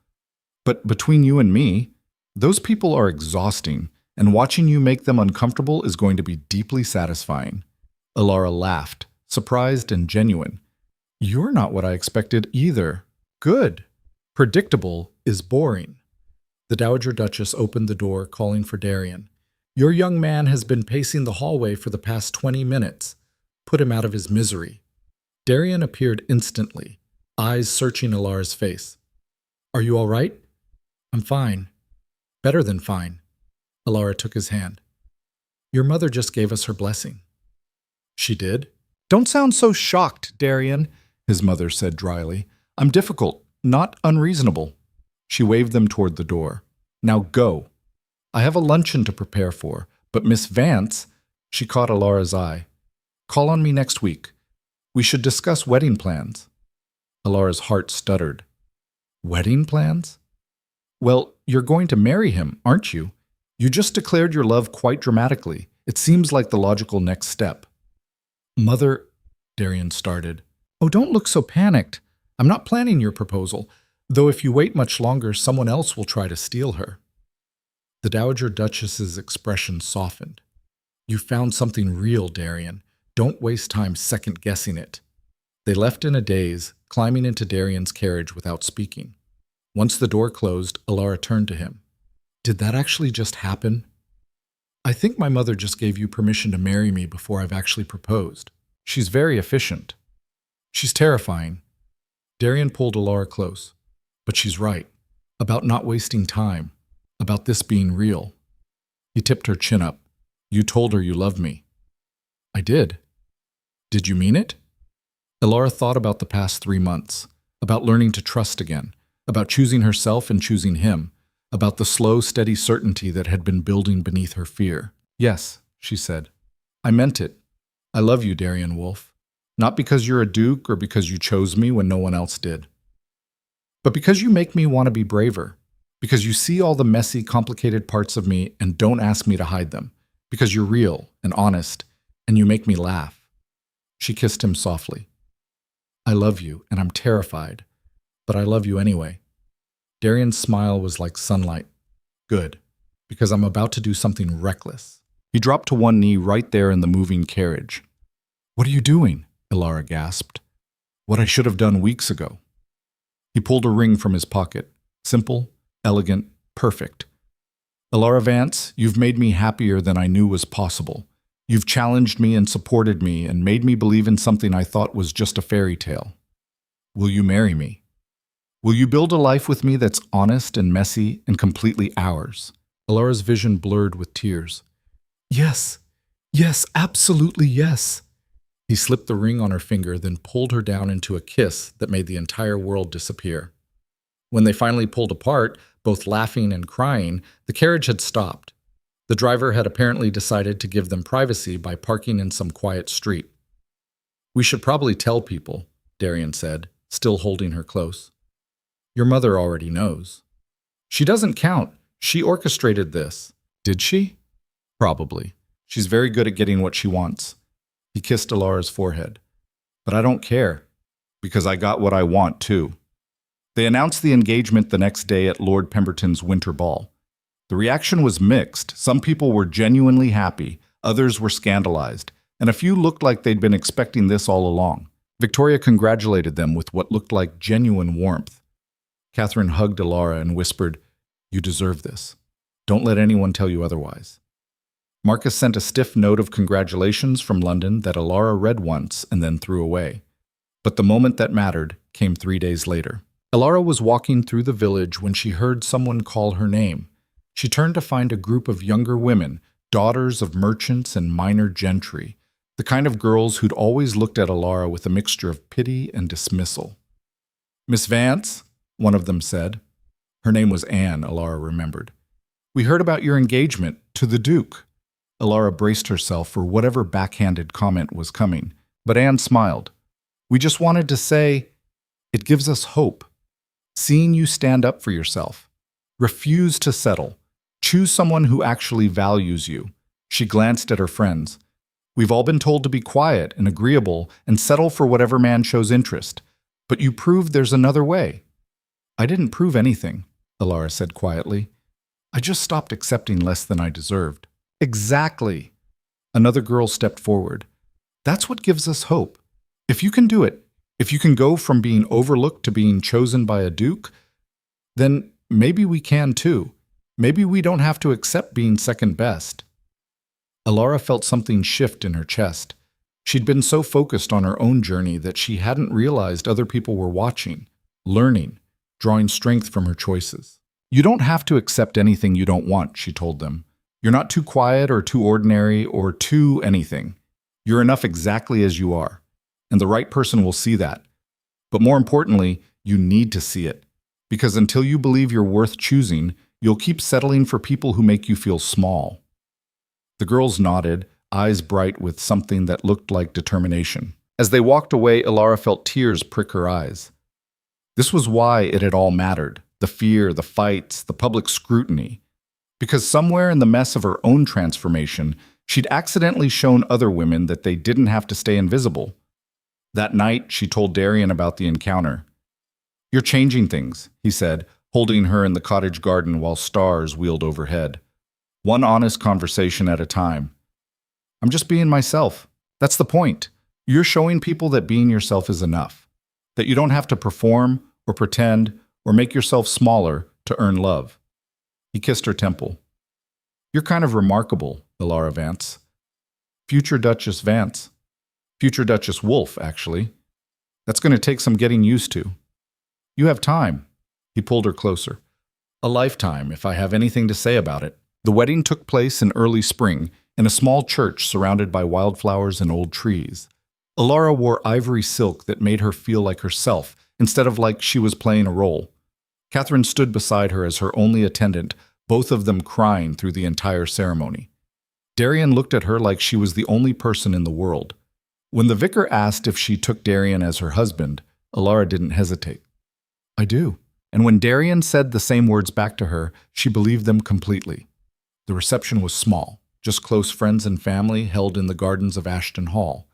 But between you and me, those people are exhausting, and watching you make them uncomfortable is going to be deeply satisfying. Elara laughed, surprised and genuine. You're not what I expected either. Good. Predictable is boring. The Dowager Duchess opened the door, calling for Darian. Your young man has been pacing the hallway for the past 20 minutes. Put him out of his misery. Darian appeared instantly, eyes searching Elara's face. Are you all right? I'm fine. Better than fine. Elara took his hand. Your mother just gave us her blessing. She did? Don't sound so shocked, Darian, his mother said dryly. I'm difficult, not unreasonable. She waved them toward the door. Now go. I have a luncheon to prepare for, but Miss Vance, she caught Elara's eye. Call on me next week. We should discuss wedding plans. Elara's heart stuttered. Wedding plans? Well, you're going to marry him, aren't you? You just declared your love quite dramatically. It seems like the logical next step. Mother, Darian started. Oh, don't look so panicked. I'm not planning your proposal, though if you wait much longer, someone else will try to steal her. The Dowager Duchess's expression softened. You found something real, Darian. Don't waste time second-guessing it. They left in a daze, climbing into Darian's carriage without speaking. Once the door closed, Elara turned to him. Did that actually just happen? I think my mother just gave you permission to marry me before I've actually proposed. She's very efficient. She's terrifying. Darian pulled Elara close. But she's right. About not wasting time. About this being real. He tipped her chin up. You told her you loved me. I did. Did you mean it? Elara thought about the past 3 months. About learning to trust again. About choosing herself and choosing him. About the slow, steady certainty that had been building beneath her fear. Yes, she said. I meant it. I love you, Darian Wolf. Not because you're a duke or because you chose me when no one else did. But because you make me want to be braver. Because you see all the messy, complicated parts of me and don't ask me to hide them. Because you're real and honest, and you make me laugh. She kissed him softly. I love you, and I'm terrified. But I love you anyway. Darian's smile was like sunlight. Good, because I'm about to do something reckless. He dropped to one knee right there in the moving carriage. "What are you doing?" Elara gasped. "What I should have done weeks ago." He pulled a ring from his pocket. Simple, elegant, perfect. "Elara Vance, you've made me happier than I knew was possible. You've challenged me and supported me and made me believe in something I thought was just a fairy tale. Will you marry me? Will you build a life with me that's honest and messy and completely ours?" Elara's vision blurred with tears. "Yes. Yes, absolutely yes." He slipped the ring on her finger, then pulled her down into a kiss that made the entire world disappear. When they finally pulled apart, both laughing and crying, the carriage had stopped. The driver had apparently decided to give them privacy by parking in some quiet street. "We should probably tell people," Darian said, still holding her close. "Your mother already knows." "She doesn't count. She orchestrated this." "Did she?" "Probably. She's very good at getting what she wants." He kissed Elara's forehead. "But I don't care, because I got what I want, too." They announced the engagement the next day at Lord Pemberton's winter ball. The reaction was mixed. Some people were genuinely happy, others were scandalized, and a few looked like they'd been expecting this all along. Victoria congratulated them with what looked like genuine warmth. Catherine hugged Elara and whispered, "You deserve this. Don't let anyone tell you otherwise." Marcus sent a stiff note of congratulations from London that Elara read once and then threw away. But the moment that mattered came 3 days later. Elara was walking through the village when she heard someone call her name. She turned to find a group of younger women, daughters of merchants and minor gentry, the kind of girls who'd always looked at Elara with a mixture of pity and dismissal. "Miss Vance," one of them said. Her name was Anne, Elara remembered. "We heard about your engagement to the Duke." Elara braced herself for whatever backhanded comment was coming, but Anne smiled. "We just wanted to say, it gives us hope. Seeing you stand up for yourself. Refuse to settle. Choose someone who actually values you." She glanced at her friends. "We've all been told to be quiet and agreeable and settle for whatever man shows interest. But you proved there's another way." "I didn't prove anything," Elara said quietly. "I just stopped accepting less than I deserved." "Exactly." Another girl stepped forward. "That's what gives us hope. If you can do it, if you can go from being overlooked to being chosen by a duke, then maybe we can too. Maybe we don't have to accept being second best." Elara felt something shift in her chest. She'd been so focused on her own journey that she hadn't realized other people were watching, learning, drawing strength from her choices. "You don't have to accept anything you don't want," she told them. "You're not too quiet or too ordinary or too anything. You're enough exactly as you are. And the right person will see that. But more importantly, you need to see it. Because until you believe you're worth choosing, you'll keep settling for people who make you feel small." The girls nodded, eyes bright with something that looked like determination. As they walked away, Elara felt tears prick her eyes. This was why it had all mattered. The fear, the fights, the public scrutiny. Because somewhere in the mess of her own transformation, she'd accidentally shown other women that they didn't have to stay invisible. That night, she told Darian about the encounter. "You're changing things," he said, holding her in the cottage garden while stars wheeled overhead. "One honest conversation at a time." "I'm just being myself. That's the point. You're showing people that being yourself is enough. That you don't have to perform or pretend or make yourself smaller to earn love." He kissed her temple. "You're kind of remarkable, Elara Vance. Future Duchess Vance. Future Duchess Wolf, actually. That's going to take some getting used to. You have time." He pulled her closer. "A lifetime, if I have anything to say about it." The wedding took place in early spring, in a small church surrounded by wildflowers and old trees. Elara wore ivory silk that made her feel like herself, instead of like she was playing a role. Catherine stood beside her as her only attendant, both of them crying through the entire ceremony. Darian looked at her like she was the only person in the world. When the vicar asked if she took Darian as her husband, Elara didn't hesitate. "I do." And when Darian said the same words back to her, she believed them completely. The reception was small, just close friends and family held in the gardens of Ashton Hall.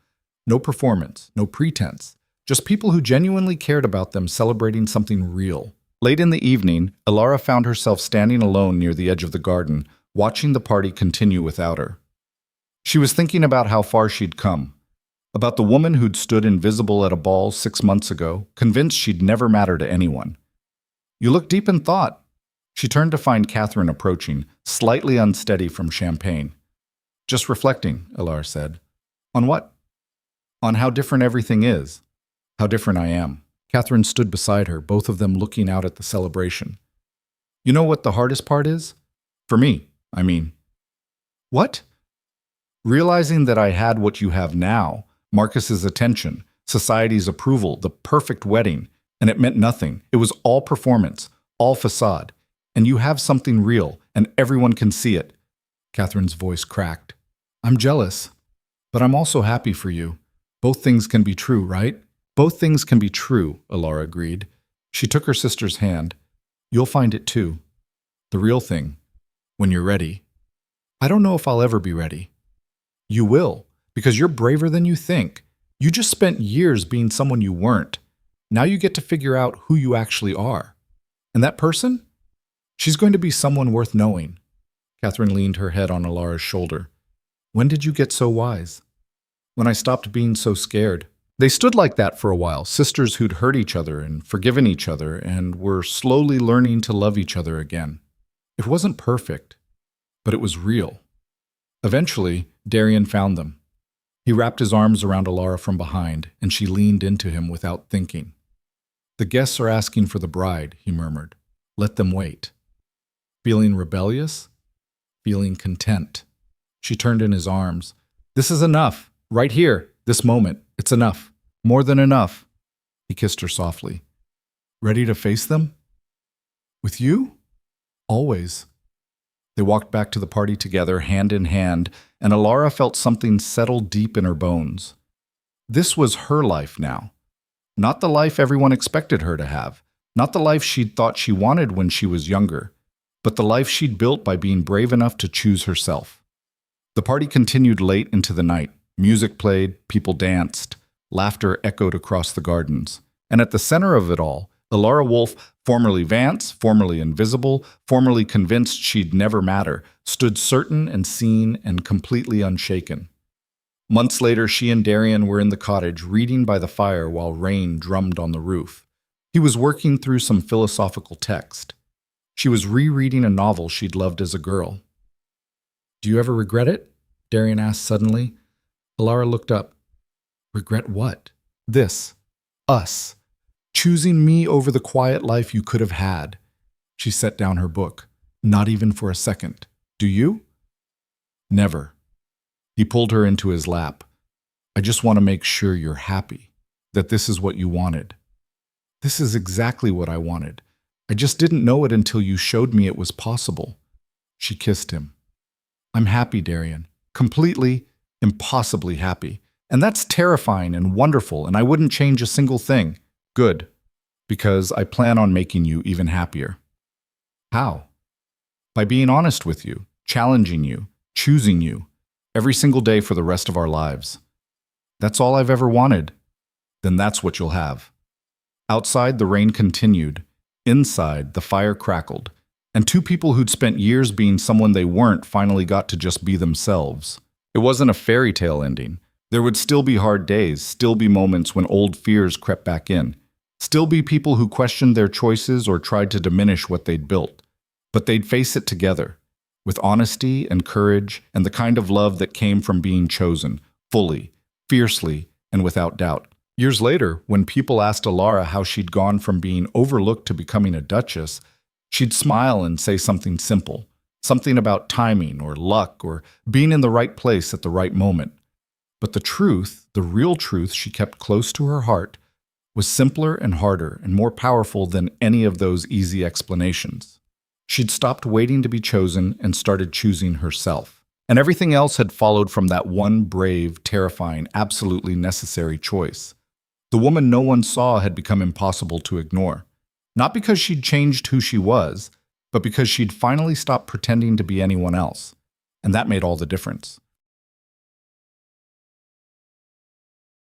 No performance, no pretense, just people who genuinely cared about them celebrating something real. Late in the evening, Elara found herself standing alone near the edge of the garden, watching the party continue without her. She was thinking about how far she'd come, about the woman who'd stood invisible at a ball 6 months ago, convinced she'd never matter to anyone. You look deep in thought. She turned to find Catherine approaching, slightly unsteady from champagne. Just reflecting, Elara said. On what? On how different everything is. How different I am. Catherine stood beside her, both of them looking out at the celebration. You know what the hardest part is? For me, I mean. What? Realizing that I had what you have now, Marcus's attention, society's approval, the perfect wedding, and it meant nothing. It was all performance, all facade. And you have something real, and everyone can see it. Catherine's voice cracked. I'm jealous, but I'm also happy for you. Both things can be true, right? Both things can be true, Elara agreed. She took her sister's hand. You'll find it too. The real thing. When you're ready. I don't know if I'll ever be ready. You will, because you're braver than you think. You just spent years being someone you weren't. Now you get to figure out who you actually are. And that person? She's going to be someone worth knowing. Catherine leaned her head on Elara's shoulder. When did you get so wise? When I stopped being so scared. They stood like that for a while, sisters who'd hurt each other and forgiven each other and were slowly learning to love each other again. It wasn't perfect, but it was real. Eventually, Darian found them. He wrapped his arms around Elara from behind, and she leaned into him without thinking. The guests are asking for the bride, he murmured. Let them wait. Feeling rebellious? Feeling content. She turned in his arms. This is enough. Right here. This moment. It's enough. More than enough. He kissed her softly. Ready to face them? With you? Always. They walked back to the party together, hand in hand, and Elara felt something settle deep in her bones. This was her life now. Not the life everyone expected her to have. Not the life she'd thought she wanted when she was younger, but the life she'd built by being brave enough to choose herself. The party continued late into the night. Music played, people danced, laughter echoed across the gardens. And at the center of it all, Elara Wolf, formerly Vance, formerly invisible, formerly convinced she'd never matter, stood certain and seen and completely unshaken. Months later, she and Darian were in the cottage, reading by the fire while rain drummed on the roof. He was working through some philosophical text. She was rereading a novel she'd loved as a girl. Do you ever regret it? Darian asked suddenly. Elara looked up. Regret what? This. Us. Choosing me over the quiet life you could have had. She set down her book. Not even for a second. Do you? Never. He pulled her into his lap. I just want to make sure you're happy, that this is what you wanted. This is exactly what I wanted. I just didn't know it until you showed me it was possible. She kissed him. I'm happy, Darian. Completely, impossibly happy. And that's terrifying and wonderful, and I wouldn't change a single thing. Good. Because I plan on making you even happier. How? By being honest with you, challenging you, choosing you, every single day for the rest of our lives. That's all I've ever wanted. Then that's what you'll have. Outside, the rain continued. Inside, the fire crackled. And two people who'd spent years being someone they weren't finally got to just be themselves. It wasn't a fairy tale ending. There would still be hard days, still be moments when old fears crept back in. Still be people who questioned their choices or tried to diminish what they'd built. But they'd face it together, with honesty and courage and the kind of love that came from being chosen, fully, fiercely, and without doubt. Years later, when people asked Elara how she'd gone from being overlooked to becoming a duchess, she'd smile and say something simple, something about timing or luck or being in the right place at the right moment. But the truth, the real truth she kept close to her heart, was simpler and harder and more powerful than any of those easy explanations. She'd stopped waiting to be chosen and started choosing herself. And everything else had followed from that one brave, terrifying, absolutely necessary choice. The woman no one saw had become impossible to ignore. Not because she'd changed who she was, but because she'd finally stopped pretending to be anyone else. And that made all the difference.